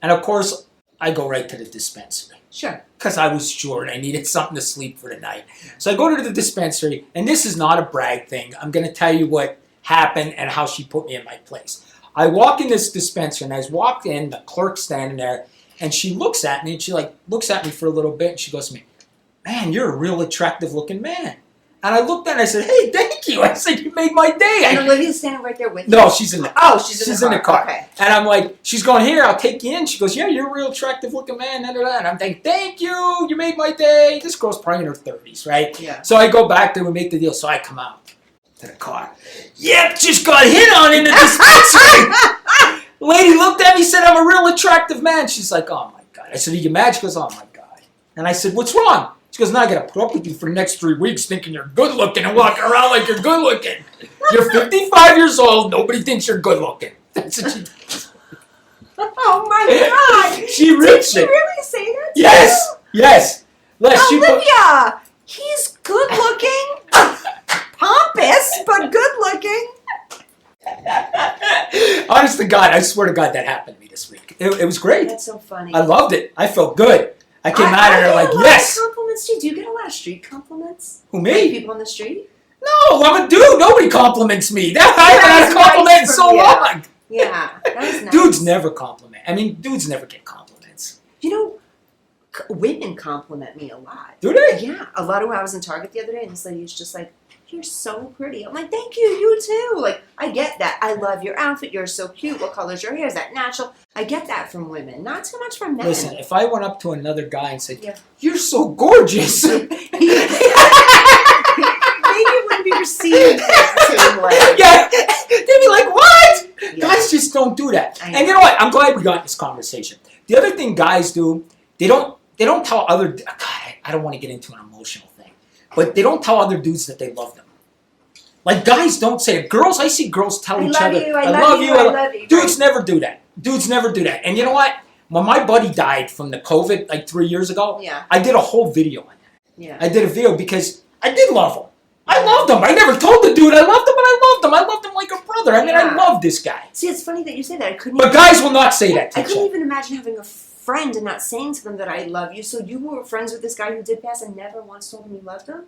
And, of course, I go right to the dispensary. Sure. Because I was short. I needed something to sleep for the night. So I go to the dispensary, and this is not a brag thing. I'm going to tell you what happened and how she put me in my place. I walk in this dispensary, and as I walked in, the clerk's standing there, and she looks at me, and she looks at me for a little bit, and she goes to me, "Man, you're a real attractive-looking man." And I looked at her and I said, "Hey, thank you." I said, "You made my day." And Olivia's standing right there with you? No, she's in the car. Oh, she's in the car. Okay. And I'm like, she's going, "Here, I'll take you in." She goes, "Yeah, you're a real attractive looking man." And I'm thinking, "Thank you. You made my day." This girl's probably in her 30s, right? Yeah. So I go back there, we make the deal. So I come out to the car. Yep, just got hit on in the dispensary. Lady looked at me, said, "I'm a real attractive man." She's like, "Oh my God." I said, "Are you mad?" She goes, "Oh my God." And I said, "What's wrong?" She goes, "Now I gotta put up with you for the next 3 weeks thinking you're good looking and walking around like you're good looking. You're 55 years old, nobody thinks you're good looking." That's what she does. Oh my God! She rips Did it. she really say that to Yes! Yes! Les, Olivia! He's good looking, pompous, but good looking. Honest to God, I swear to God that happened to me this week. It was great. That's so funny. I loved it. I felt good. I came out of there like, yes! Compliments too. Do you get a lot of street compliments? Who, me? Like people on the street? No, I'm a dude. Nobody compliments me. I haven't had a compliment in so long. Yeah, that was nice. Dudes never compliment. I mean, dudes never get compliments. You know, women compliment me a lot. Do they? Yeah. A lot of when I was in Target the other day, and this lady was just like, "You're so pretty." I'm like, "Thank you. You too." Like, I get that. I love your outfit. You're so cute. What color's your hair? Is that natural? I get that from women. Not too much from men. Listen, if I went up to another guy and said, Yeah. "You're so gorgeous," maybe it wouldn't be received the same way. Yeah, they'd be like, "What?" Yeah. Guys just don't do that. I know. And you know what? I'm glad we got in this conversation. The other thing guys do, they don't tell other. God, I don't want to get into an emotional thing, but they don't tell other dudes that they love them. Like guys don't say it. Girls, I see girls tell each other, I love you. Dudes never do that. Dudes never do that. And you know what? When my buddy died from the COVID like 3 years ago, Yeah. I did a whole video on that. Yeah. I did a video because I did love him. I loved him. I never told the dude I loved him, but I loved him. I loved him like a brother. I mean, I Yeah. love this guy. See, it's funny that you say that. I couldn't. But even, guys will not say that to I each couldn't other. even imagine having a friend and not saying to them that I love you. So you were friends with this guy who did pass and never once told him you loved him?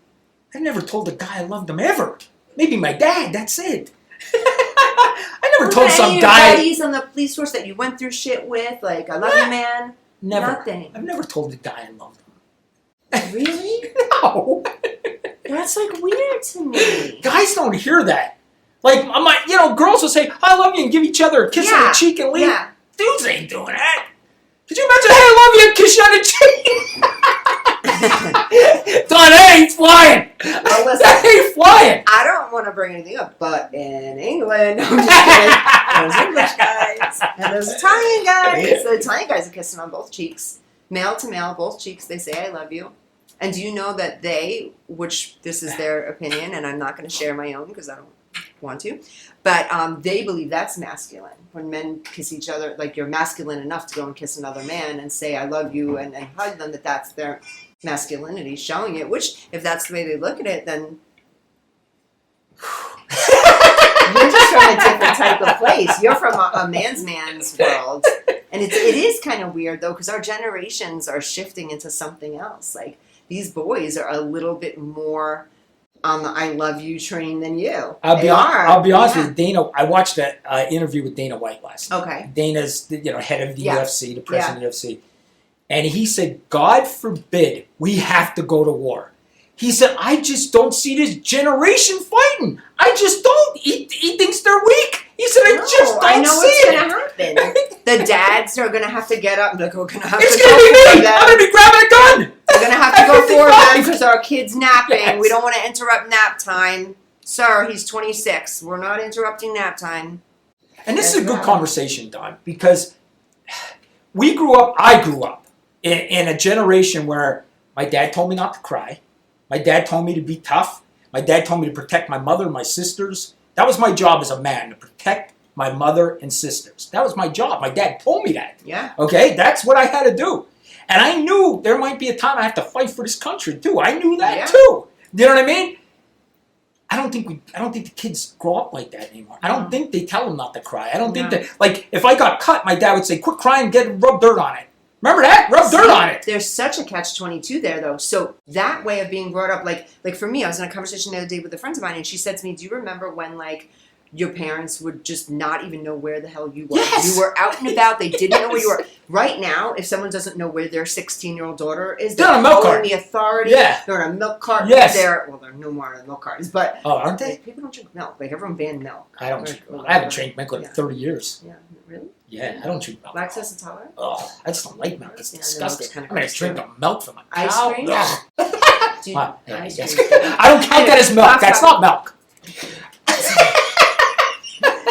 I never told a guy I loved him ever. Maybe my dad. That's it. I never told some Any guy. buddies on the police force that you went through shit with, like I love you, man. Never. Nothing. I've never told a guy I loved him. Really? No. That's like weird to me. Guys don't hear that. Like, girls will say, "I love you," and give each other a kiss on Yeah. the cheek and leave. Yeah. Dudes ain't doing that. Could you imagine, "Hey, I love you," and kiss you on the cheek? Don, that ain't flying. Well, listen, That ain't flying. I don't want to bring anything up, but in England, I'm just kidding. Those English guys and those Italian guys. The Italian guys are kissing on both cheeks, male to male, both cheeks. They say "I love you." And do you know that they, which this is their opinion, and I'm not going to share my own because I don't want to. But they believe that's masculine. When men kiss each other, like you're masculine enough to go and kiss another man and say, I love you, and hug them, that's their masculinity showing it. Which, if that's the way they look at it, then you're just from a different type of place. You're from a man's world. And it is kind of weird, though, because our generations are shifting into something else. Like, these boys are a little bit more on the I love you train than you. I'll be honest with you, Dana. I watched that interview with Dana White last night. Okay. Dana's head of the UFC, the president of the UFC. And he said, God forbid we have to go to war. He said, I just don't see this generation fighting. I just don't. He thinks they're weak. He said, I just don't see it. I know what's going to happen. The dads are going to have to get up and be like, we're going to have it's to going to be me. them. I'm going to be grabbing a gun. We're going to have to go for them because our kid's napping. Yes. We don't want to interrupt nap time. Sir, he's 26. We're not interrupting nap time. And this is a good conversation, Don, because I grew up in a generation where my dad told me not to cry. My dad told me to be tough. My dad told me to protect my mother and my sisters. That was my job as a man, to protect my mother and sisters. That was my job. My dad told me that. Yeah. Okay? That's what I had to do. And I knew there might be a time I have to fight for this country, too. I knew that, too. You know what I mean? I don't think the kids grow up like that anymore. I don't think they tell them not to cry. I don't think that, like, if I got cut, my dad would say, quit crying, rub dirt on it. Remember that? Rub dirt on it. There's such a catch-22 there, though. So that way of being brought up, like for me, I was in a conversation the other day with a friend of mine, and she said to me, do you remember when, like, your parents would just not even know where the hell you were? Yes. You were out and about. They didn't know where you were. Right now, if someone doesn't know where their 16-year-old daughter is, they're on a milk calling cart. The authority. Yeah. They're on a milk cart. Yes. They're no more on milk cartons, but aren't they? People don't drink milk. Like, everyone banned milk. I don't drink milk. I haven't drank milk in 30 years. Yeah, really? Yeah, I don't drink milk. Lactose intolerant? Oh, I just don't like milk. It's disgusting. Kind of I'm going to drink the milk from a cow. Ice cream? Ice cream. I don't count that as milk. That's not milk.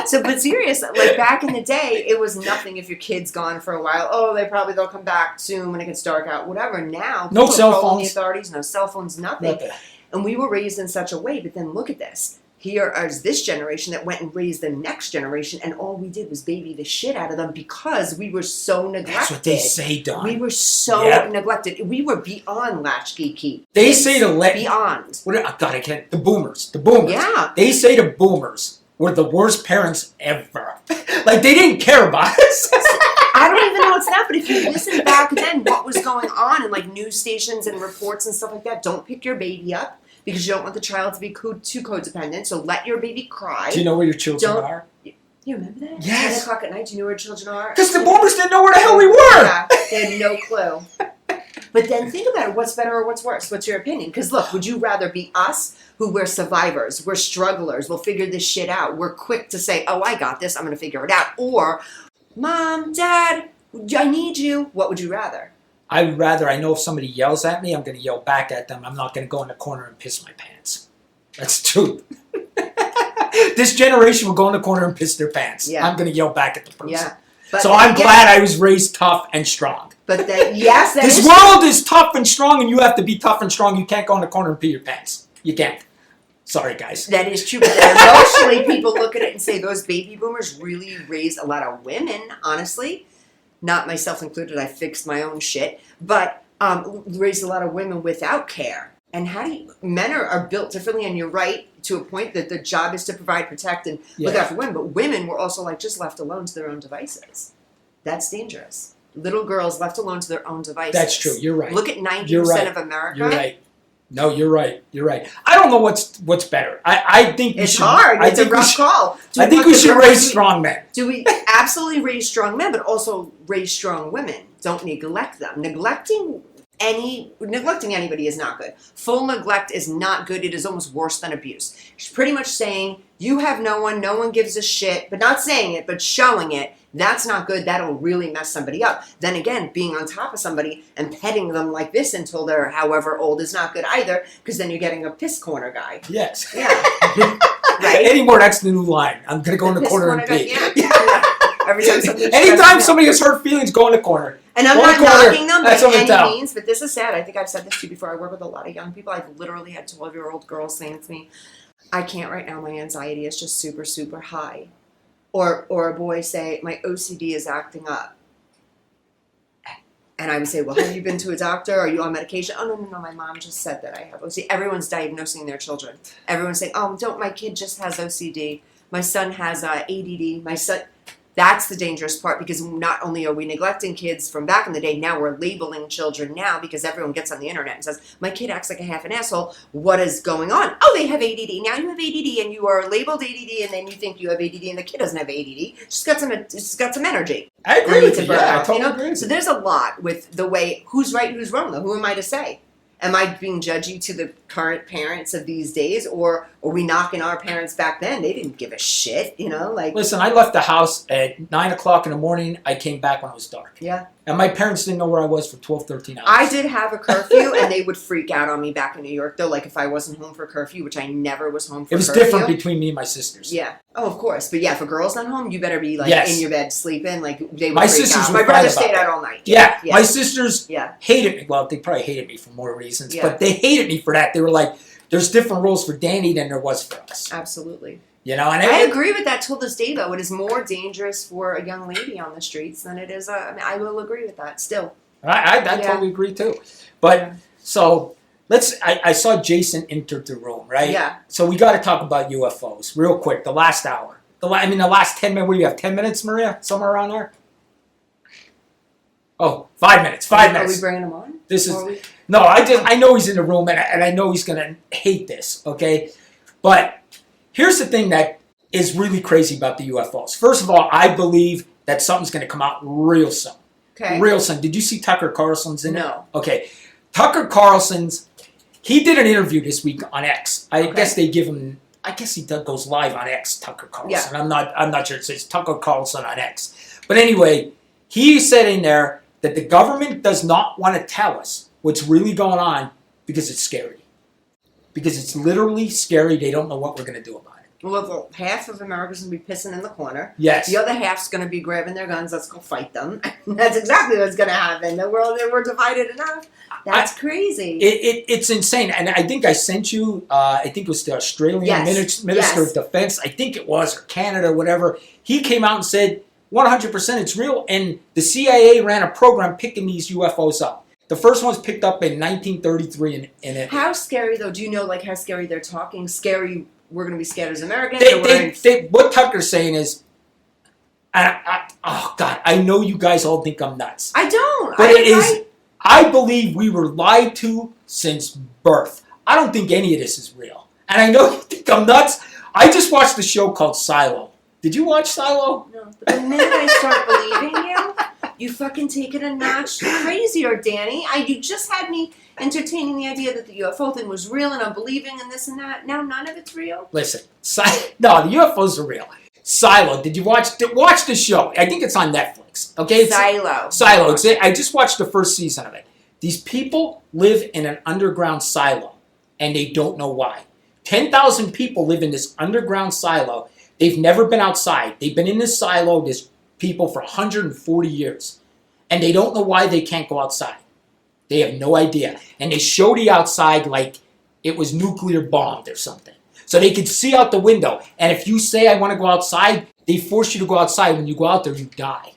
So, but serious, like back in the day, it was nothing if your kid's gone for a while. Oh, they'll come back soon when it gets dark out, whatever. Now, no cell phones. The authorities, no cell phones, nothing. And we were raised in such a way, but then look at this. Here is this generation that went and raised the next generation, and all we did was baby the shit out of them because we were so neglected. That's what they say, Don. We were so neglected. We were beyond latchkey key. They say to let... Beyond. God, I can't... The boomers. Yeah. They say to boomers were the worst parents ever. Like, they didn't care about us. I don't even know what's that, but if you listen back then, what was going on in, like, news stations and reports and stuff like that, don't pick your baby up. Because you don't want the child to be too codependent, so let your baby cry. Do you know where your children are? You remember that? Yes. 10 o'clock at night, do you know where children are? Because the boomers didn't know where the hell we were. Yeah, they had no clue. But then think about it, what's better or what's worse? What's your opinion? Because look, would you rather be us, who we're survivors, we're strugglers, we'll figure this shit out, we're quick to say, oh, I got this, I'm going to figure it out, or, Mom, Dad, I need you. What would you rather? I know if somebody yells at me, I'm going to yell back at them. I'm not going to go in the corner and piss my pants. That's the truth. This generation will go in the corner and piss their pants. Yeah. I'm going to yell back at the person. Yeah. So I'm glad I was raised tough and strong. But then, yes, that this world is tough and strong, and you have to be tough and strong. You can't go in the corner and pee your pants. You can't. Sorry, guys. That is true. But then emotionally, people look at it and say those baby boomers really raised a lot of women, honestly. Not myself included, I fixed my own shit, but raised a lot of women without care. And men are built differently, and you're right to a point that the job is to provide, protect, and look out for women. But women were also just left alone to their own devices. That's dangerous. Little girls left alone to their own devices. That's true. You're right. Look at 90% of America. You're right. No, you're right. You're right. I don't know what's better. I think it's hard. It's a rough call. I think we should raise strong men. Do we absolutely raise strong men, but also raise strong women? Don't neglect them. Neglecting anybody is not good. Full neglect is not good. It is almost worse than abuse. She's pretty much saying you have no one gives a shit, but not saying it, but showing it. That's not good. That'll really mess somebody up. Then again, being on top of somebody and petting them like this until they're however old is not good either, because then you're getting a piss corner guy. Yes. Yeah. Right? Anymore, that's the new line. I'm going to go in the corner and pee. Yeah. Every time anytime somebody has hurt feelings, go in the corner. And I'm not knocking them by any means, but this is sad. I think I've said this to you before. I work with a lot of young people. I've literally had 12-year-old girls saying to me, I can't right now. My anxiety is just super, super high. Or a boy say, my OCD is acting up. And I would say, well, have you been to a doctor? Are you on medication? Oh, no, my mom just said that I have OCD. Everyone's diagnosing their children. Everyone's saying, oh, my kid just has OCD. My son has ADD. That's the dangerous part, because not only are we neglecting kids from back in the day, now we're labeling children now, because everyone gets on the internet and says, my kid acts like a half an asshole. What is going on? Oh, they have ADD. Now you have ADD and you are labeled ADD, and then you think you have ADD and the kid doesn't have ADD. She's got some energy. I agree with you. Burn Yeah, I off, totally agree with So you. there's a lot with the way, who's right, who's wrong, though. Who am I to say? Am I being judgy to the current parents of these days, or are we knocking our parents back then? They didn't give a shit, like. Listen, I left the house at 9 o'clock in the morning. I came back when it was dark. Yeah. And my parents didn't know where I was for 12, 13 hours. I did have a curfew, and they would freak out on me back in New York, though, like if I wasn't home for curfew, which I never was home for It was curfew. different between me and my sisters. Yeah. Oh, of course. But yeah, if a girl's not home, you better be Yes. in your bed sleeping. Like they would My freak sisters out. were My brother fine about stayed that. out all night. Yeah, Yeah. my sisters Yeah. hated me. Well, they probably hated me for more reasons, Yeah. but they hated me for that. They were like, there's different rules for Danny than there was for us. Absolutely. And I agree with that till this day, though. It is more dangerous for a young lady on the streets than it is. I will agree with that still. I Yeah. totally agree too. But Yeah. so I saw Jason enter the room, right? Yeah. So we got to talk about UFOs real quick. The last hour. The last 10 minutes. What do you have? 10 minutes, Maria? Somewhere around there? Oh, 5 minutes. 5 Are minutes. we bringing him on? This is Or are we- no. I know he's in the room, and I know he's gonna hate this. Okay, but here's the thing that is really crazy about the UFOs. First of all, I believe that something's gonna come out real soon. Okay. Real soon. Did you see Tucker Carlson's in it? No. Okay, Tucker Carlson's. He did an interview this week on X. I guess they give him. I guess he goes live on X. Tucker Carlson. Yeah. I'm not sure. It says Tucker Carlson on X. But anyway, he said in there that the government does not want to tell us what's really going on because it's scary. Because it's literally scary. They don't know what we're going to do about it. Well, half of America's going to be pissing in the corner. Yes. The other half's going to be grabbing their guns. Let's go fight them. That's exactly what's going to happen. We're divided enough. That's crazy. It's insane. And I think I sent you, I think it was the Australian Yes. Minister Yes. of Defense. I think it was, or Canada, whatever. He came out and said 100% it's real. And the CIA ran a program picking these UFOs up. The first one's picked up in 1933 in it. How scary, though? Do you know, how scary they're talking? Scary, we're going to be scared as Americans? What Tucker's saying is, oh God, I know you guys all think I'm nuts. I don't. But I believe we were lied to since birth. I don't think any of this is real. And I know you think I'm nuts. I just watched a show called Silo. Did you watch Silo? No. The minute I start believing you, you fucking take it a notch crazier, Danny. You just had me entertaining the idea that the UFO thing was real, and I'm believing in this and that. Now none of it's real. Listen, no, the UFOs are real. Silo. Did you watch the show? I think it's on Netflix. Okay, Silo. I just watched the first season of it. These people live in an underground silo, and they don't know why. 10,000 people live in this underground silo. They've never been outside. They've been in this silo, this people, for 140 years, and they don't know why they can't go outside. They have no idea, and they show the outside like it was nuclear bombed or something. So they could see out the window. And if you say, I want to go outside, they force you to go outside. When you go out there, you die.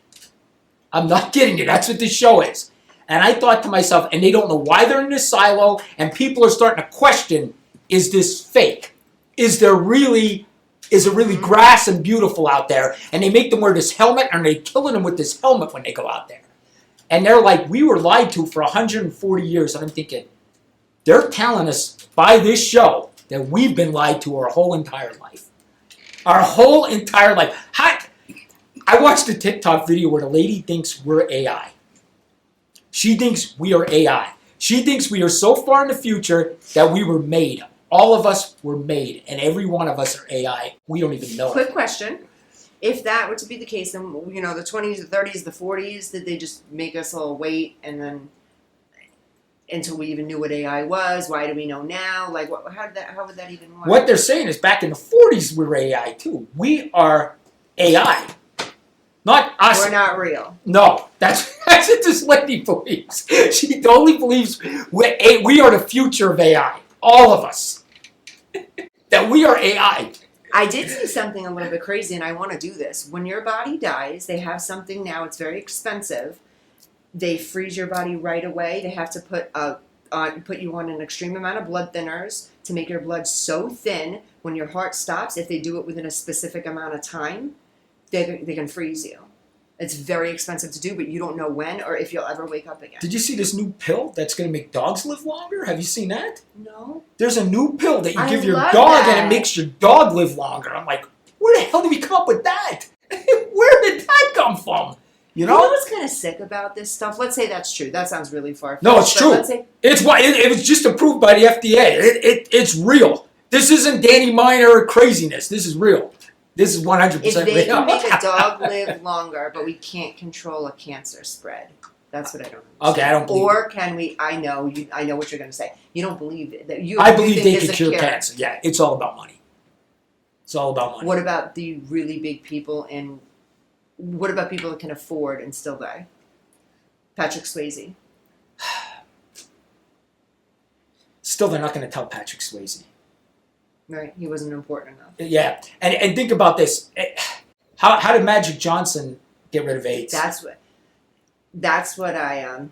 I'm not kidding you. That's what this show is. And I thought to myself, and they don't know why they're in this silo, and people are starting to question, is this fake? Is it really grass and beautiful out there? And they make them wear this helmet, and they're killing them with this helmet when they go out there. And they're like, we were lied to for 140 years. And I'm thinking, they're telling us by this show that we've been lied to our whole entire life. Our whole entire life. I watched a TikTok video where the lady thinks we're AI. She thinks we are AI. She thinks we are so far in the future that we were made. All of us were made, and every one of us are AI. We don't even know Quick it. question. If that were to be the case, then, the 20s, the 30s, the 40s, did they just make us all wait and then until we even knew what AI was? Why do we know now? How would that even work? What they're saying is back in the 40s we were AI too. We are AI. Not us. We're not real. No, that's what this lady believes. She totally believes we are the future of AI. All of us. that we are AI. I did see something a little bit crazy, and I want to do this. When your body dies, they have something now. It's very expensive. They freeze your body right away. They have to put you on an extreme amount of blood thinners to make your blood so thin when your heart stops. If they do it within a specific amount of time, they can freeze you. It's very expensive to do, but you don't know when or if you'll ever wake up again. Did you see this new pill that's going to make dogs live longer? Have you seen that? No. There's a new pill that you I give your love dog that. and it makes your dog live longer. I'm like, where the hell did we come up with that? Where did that come from? You You know know? what's kind of sick about this stuff? Let's say that's true. That sounds really far-fetched. No, it's but true. Let's say, It's why it was just approved by the FDA. It's real. This isn't Danny Miner craziness. This is real. This is 100% if they real. can make a dog live longer, but we can't control a cancer spread. That's what I don't understand. Okay, I don't believe Or can we? I know what you're going to say. You don't believe it. That you. I you believe think they there's can a cure cure. cancer. Yeah, it's all about money. It's all about money. What about the really big people what about people that can afford and still die? Patrick Swayze. Still, they're not going to tell Patrick Swayze. Right, he wasn't important enough. Yeah, and think about this. How did Magic Johnson get rid of AIDS? That's what I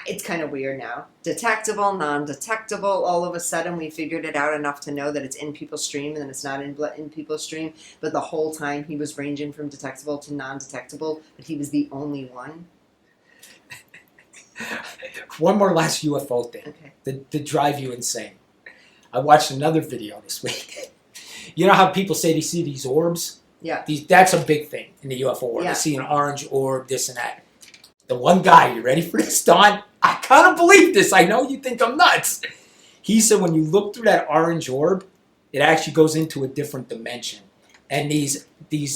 it's kind of weird now. Detectable, non-detectable. All of a sudden, we figured it out enough to know that it's in people's stream and then it's not in people's stream. But the whole time, he was ranging from detectable to non-detectable. But he was the only one. One more last UFO thing to drive you insane. I watched another video this week. You know how people say they see these orbs? Yeah. That's a big thing in the UFO world. Yeah. They see an orange orb, this and that. The one guy, you ready for this, Don? I kind of believe this. I know you think I'm nuts. He said when you look through that orange orb, it actually goes into a different dimension. And these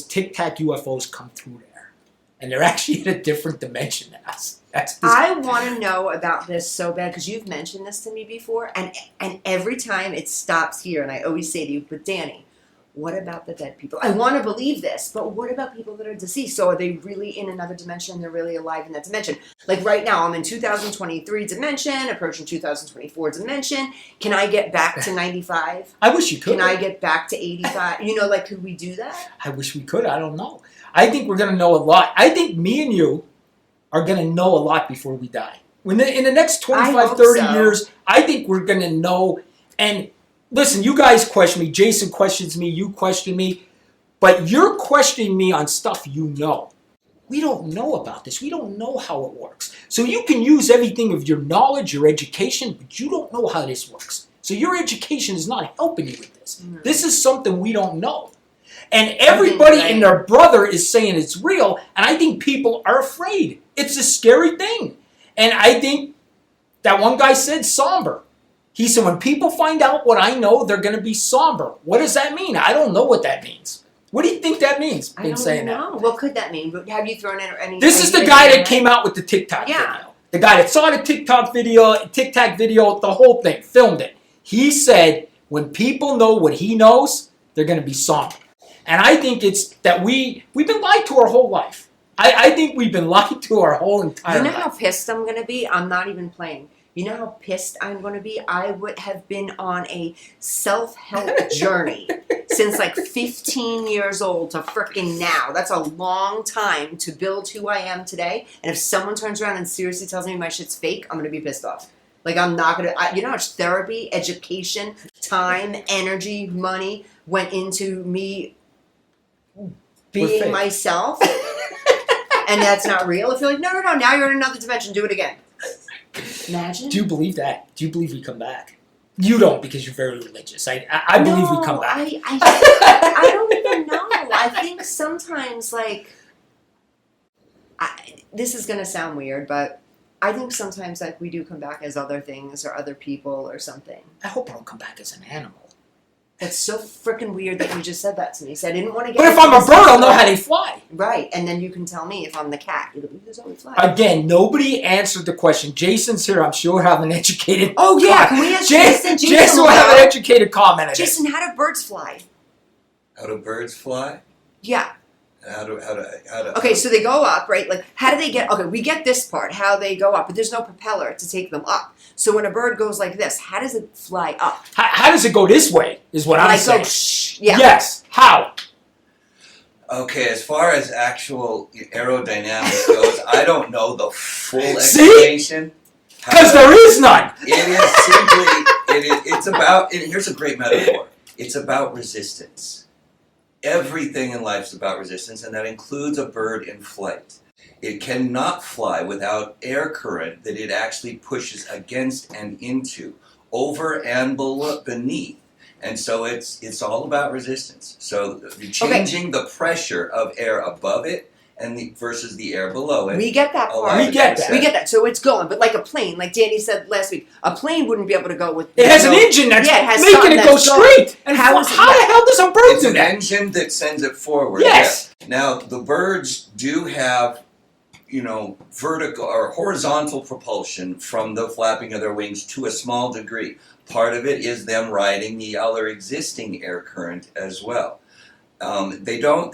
Tic Tac UFOs come through there. And they're actually in a different dimension than us. I want to know about this so bad because you've mentioned this to me before, and every time it stops here, and I always say to you, but Danny, what about the dead people? I want to believe this, but what about people that are deceased? So are they really in another dimension and they're really alive in that dimension? Like right now, I'm in 2023 dimension, approaching 2024 dimension. Can I get back to 95? I wish you could. Can I get back to 85? Could we do that? I wish we could. I don't know. I think we're going to know a lot. I think me and you are going to know a lot before we die. In the next 25, 30 years, I think we're going to know. And listen, you guys question me. Jason questions me. You question me. But you're questioning me on stuff you know. We don't know about this. We don't know how it works. So you can use everything of your knowledge, your education, but you don't know how this works. So your education is not helping you with this. Mm-hmm. This is something we don't know. And everybody and their brother is saying it's real, and I think people are afraid. It's a scary thing. And I think that one guy said somber. He said, when people find out what I know, they're going to be somber. What does that mean? I don't know what that means. What do you think that means? I don't know. What could that mean? Have you thrown in any... This is the guy that came out with the TikTok video. The guy that saw the TikTok video, the whole thing, filmed it. He said, when people know what he knows, they're going to be somber. And I think it's that we've been lied to our whole life. I think we've been lied to our whole entire life. You know how pissed I'm going to be? I'm not even playing. You know how pissed I'm going to be? I would have been on a self-help journey since like 15 years old to frickin' now. That's a long time to build who I am today. And if someone turns around and seriously tells me my shit's fake, I'm going to be pissed off. Like, I'm not going to... You know how much therapy, education, time, energy, money went into me being myself? And that's not real? If you're like, no, now you're in another dimension, do it again. Imagine. Do you believe that? Do you believe we come back? You don't, because you're very religious. I believe we come back. I don't even know. I think sometimes, like, this is going to sound weird, but I think sometimes, like, we do come back as other things or other people or something. I hope I don't come back as an animal. That's so freaking weird that you just said that to me. So I didn't want to get... But if I'm a bird, I'll know how they fly. Right, and then you can tell me if I'm the cat. You'll be, how we fly. Again, nobody answered the question. Jason's here. I'm sure have an educated... Oh, yeah. Can we ask Jason? Jason will have an educated comment on Jason, how do birds fly? How do birds fly? Yeah. How do Okay, so they go up, right? Like, how do they get? Okay, we get this part, how they go up, but there's no propeller to take them up. So when a bird goes like this, how does it fly up? How does it go this way? Is what I'm Like saying. go, shh, yeah. Yes. How? Okay, as far as actual aerodynamics goes, I don't know the full See? explanation. Because there is none. It is simply, it's about, here's a great metaphor. It's about resistance. Everything in life is about resistance, and that includes a bird in flight. It cannot fly without air current that it actually pushes against and into, over and beneath. And so it's all about resistance. So changing the pressure of air above it and versus the air below it. We get that part. We get that. We get that. So it's going, but like a plane, like Danny said last week, a plane wouldn't be able to go with. It has an engine that's it has making something it go that's going. straight. And how is it- the hell does a bird It's do an that? engine that sends it forward. Yes. Yeah. Now the birds do have, vertical or horizontal propulsion from the flapping of their wings to a small degree. Part of it is them riding the other existing air current as well. They don't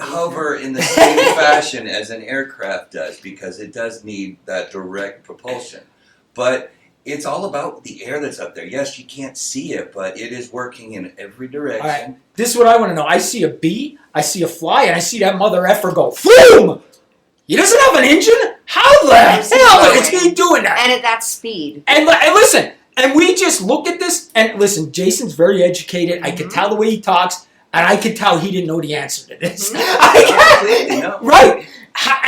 hover in the same fashion as an aircraft does because it does need that direct propulsion. But it's all about the air that's up there. Yes, you can't see it, but it is working in every direction. All right. This is what I want to know. I see a bee, I see a fly, and I see that mother effer go, boom! He doesn't have an engine? How the hell is he doing that? And at that speed. And listen, and we just look at this, and listen, Jason's very educated. I can tell the way he talks, and I can tell he didn't know the answer to this. Right.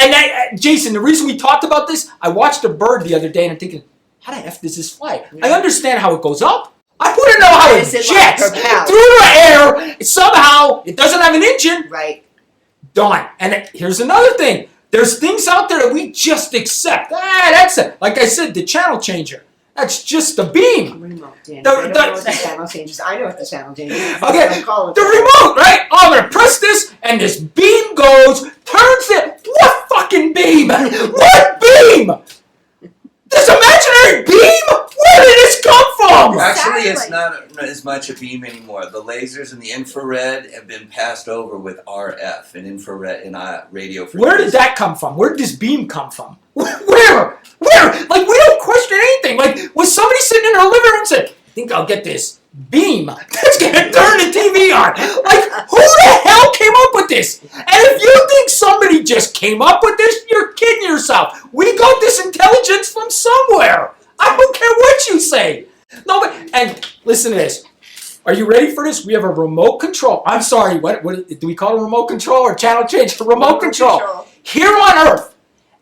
And Jason, the reason we talked about this, I watched a bird the other day, and I'm thinking, how the F does this fly? Yeah. I understand how it goes up. I wouldn't know how it Is it jets like propelled? through the air. Somehow, it doesn't have an engine. Right. Done. And here's another thing. There's things out there that we just accept. That's it. Like I said, the channel changer. That's just the beam. Remote, Danny. The- I don't know what the- the channel changes. I know what the channel changes. That's Okay, what I call it. the remote, right? Oh, I'm gonna press this, and this beam goes, turns it. What fucking beam? What beam? This imaginary beam? Where did this come from? Actually, it's Exactly. not as much a beam anymore. The lasers and the infrared have been passed over with RF and infrared and radio frequencies. Where did that come from? Where did this beam come from? Where? Like, we don't question anything. Like, was somebody sitting in her living room and said, I think I'll get this beam that's going to turn the TV on. Like, who the hell came up with this? And if you think somebody just came up with this, you're kidding yourself. We got this intelligence from somewhere. I don't care what you say. No, but, and listen to this. Are you ready for this? We have a remote control. I'm sorry, what do we call it, a remote control or channel change? A remote control. Here on Earth.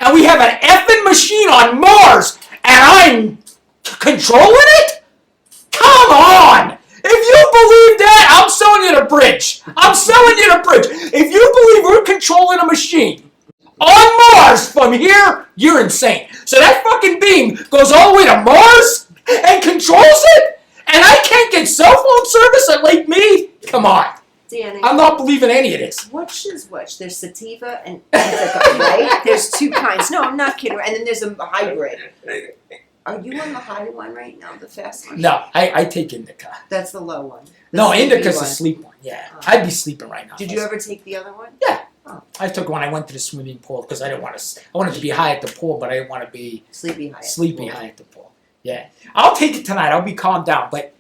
And we have an effing machine on Mars, and I'm controlling it? Come on! If you believe that, I'm selling you the bridge. I'm selling you the bridge. If you believe we're controlling a machine on Mars from here, you're insane. So that fucking beam goes all the way to Mars and controls it? And I can't get cell phone service at Lake Mead? Come on. Danny. I'm not believing any of this. Which is which? There's sativa and indica, right? There's two kinds. No, I'm not kidding. And then there's a hybrid. Are you on the high one right now, the fast one? No, I take indica. That's the low one. The No, sleepy indica's one. the sleep one. Yeah, Oh. I'd be sleeping right now. Did you ever take the other one? Yeah. Oh. I took one. I went to the swimming pool because I didn't want to. I wanted to be high at the pool, but I didn't want to be Sleepy high. sleepy high at the pool. Yeah, I'll take it tonight. I'll be calmed down. But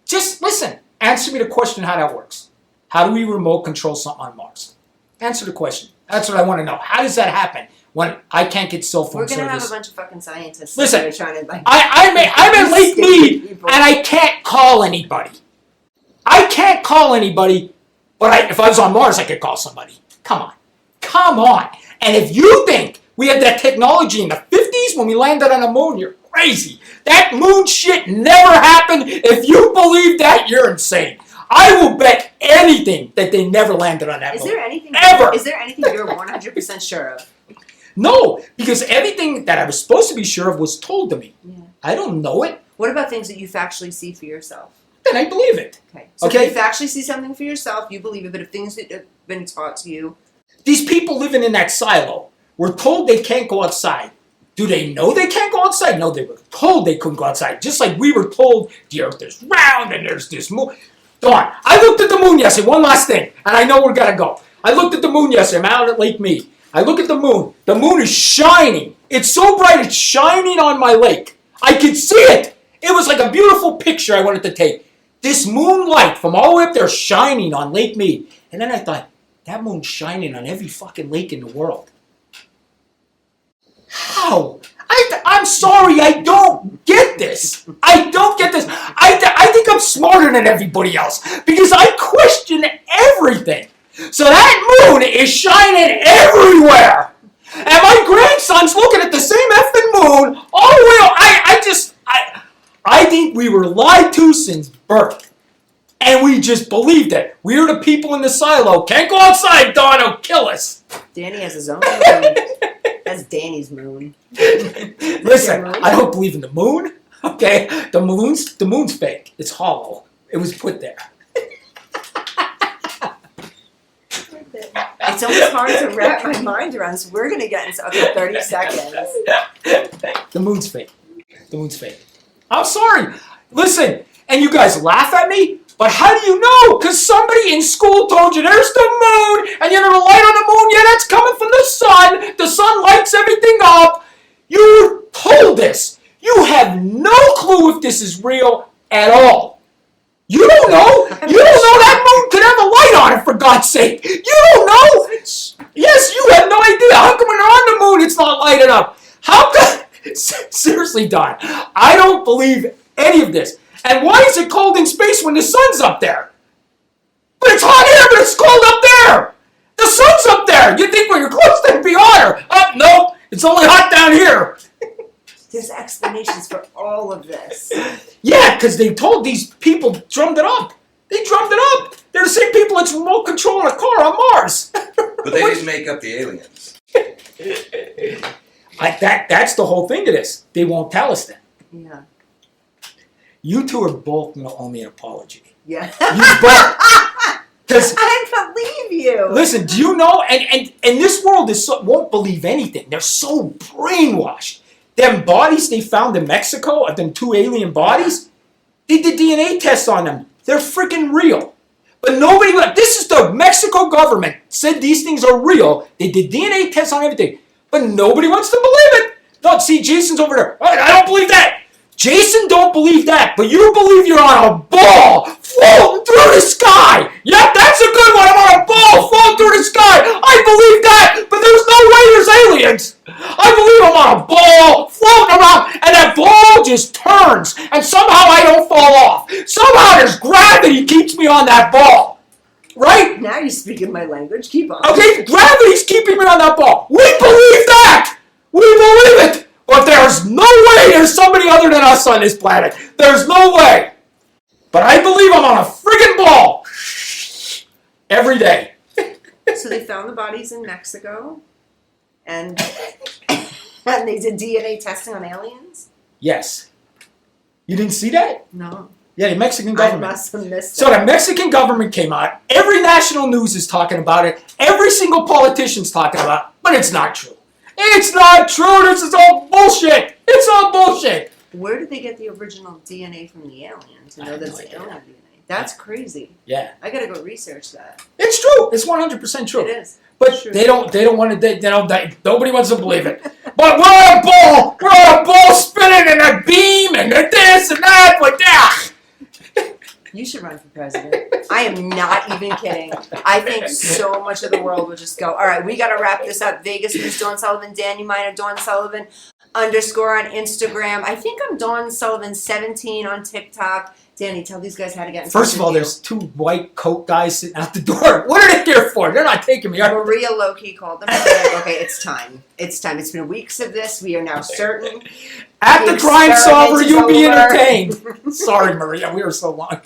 just listen. Answer me the question how that works. How do we remote control something on Mars? Answer the question. That's what I want to know. How does that happen when I can't get cell phone We're gonna service? have a bunch of fucking scientists. Listen, that are trying to like. I'm at Lake Mead, people. and I can't call anybody. I can't call anybody, but if I was on Mars, I could call somebody. Come on. And if you think we had that technology in the 50s when we landed on the moon, you're crazy. That moon shit never happened. If you believe that, you're insane. I will bet anything that they never landed on that Is moon. there anything? Ever. Is there anything you're 100% sure of? No, because everything that I was supposed to be sure of was told to me. Yeah. I don't know it, What about things that you factually see for yourself? then I believe it. Okay. So Okay. if you factually see something for yourself, you believe it. But if things that have been taught to you, These people living in that silo were told they can't go outside. Do they know they can't go outside? No, they were told they couldn't go outside. Just like we were told the earth is round and there's this moon. Dawn, I looked at the moon yesterday. One last thing, and I know we're gonna go. I looked at the moon yesterday. I'm out at Lake Mead. I look at the moon. The moon is shining. It's so bright, it's shining on my lake. I could see it. It was like a beautiful picture I wanted to take. This moonlight from all the way up there shining on Lake Mead. And then I thought, that moon's shining on every fucking lake in the world. How? I'm sorry, I don't get this. I don't get this. I think I'm smarter than everybody else because I question everything. So that moon is shining everywhere. And my grandson's looking at the same effing moon all the way. I think we were lied to since birth. And we just believed it. We're the people in the silo. Can't go outside, Dawn, it'll kill us. Danny has his own moon. That's Danny's moon. Listen, I don't believe in the moon. Okay? The moon's fake. It's hollow. It was put there. It's almost hard to wrap my mind around, so we're going to get into 30 seconds. The moon's fake. The moon's fake. I'm sorry. Listen, and you guys laugh at me, but how do you know? Because somebody in school told you there's the moon, and you know the light on the moon, yeah, that's coming from the sun. The sun lights everything up. You were told this. You have no clue if this is real at all. You don't know. You don't know that moon could have a light on it, for God's sake. You don't know. Yes, you have no idea. How come when they're on the moon, it's not lighted up? How come? Seriously, Don, I don't believe any of this. And why is it cold in space when the sun's up there? But it's hot here, but it's cold up there. The sun's up there. You think when you're close, it'd be hotter. Oh, no, it's only hot down here. There's explanations for all of this. Yeah, because they told these people drummed it up. They drummed it up. They're the same people that's remote controlling a car on Mars. But they didn't make up the aliens. That's the whole thing to this. They won't tell us that. Yeah. You two are both going to owe me an apology. Yeah. You both. I believe you. Listen, do you know? And this world won't believe anything. They're so brainwashed. Them bodies they found in Mexico, them 2 alien bodies, they did DNA tests on them. They're freaking real. But nobody, this is the Mexico government said these things are real. They did DNA tests on everything. But nobody wants to believe it. No, see, Jason's over there. I don't believe that. Jason don't believe that, but you believe you're on a ball floating through the sky. Yep, that's a good one. I'm on a ball floating through the sky. I believe that, but there's no way there's aliens. I believe I'm on a ball floating around, and that ball just turns, and somehow I don't fall off. Somehow there's gravity keeps me on that ball. Right? Now you're speaking my language. Keep on. Okay, gravity's keeping me on that ball. We believe that. We believe it. But there's no way there's somebody other than us on this planet. There's no way. But I believe I'm on a friggin' ball. Every day. So they found the bodies in Mexico, and they did DNA testing on aliens? Yes. You didn't see that? No. Yeah, the Mexican government. I must have missed it. So the Mexican government came out. Every national news is talking about it. Every single politician's talking about it. But it's not true. It's not true. This is all bullshit. It's all bullshit. Where did they get the original DNA from the alien to know that's alien DNA? That's crazy. Yeah. I gotta go research that. It's true. It's 100% true. It is. But they don't want to, nobody wants to believe it. But we're on a ball. We're on a ball spinning and a beam and a this and that, but that. You should run for president. I am not even kidding. I think so much of the world would just go, all right, we got to wrap this up. Vegas News, Dawn Sullivan, Danny Miner, Dawn Sullivan _ on Instagram. I think I'm Dawn Sullivan 17 on TikTok. Danny, tell these guys how to get in touch First of all, there's 2 white coat guys sitting out the door. What are they here for? They're not taking me out. Maria Loki called them. Okay, it's time. It's time. It's been weeks of this. We are now certain. At the crime solver, you'll be over. entertained. Sorry, Maria, we were so long.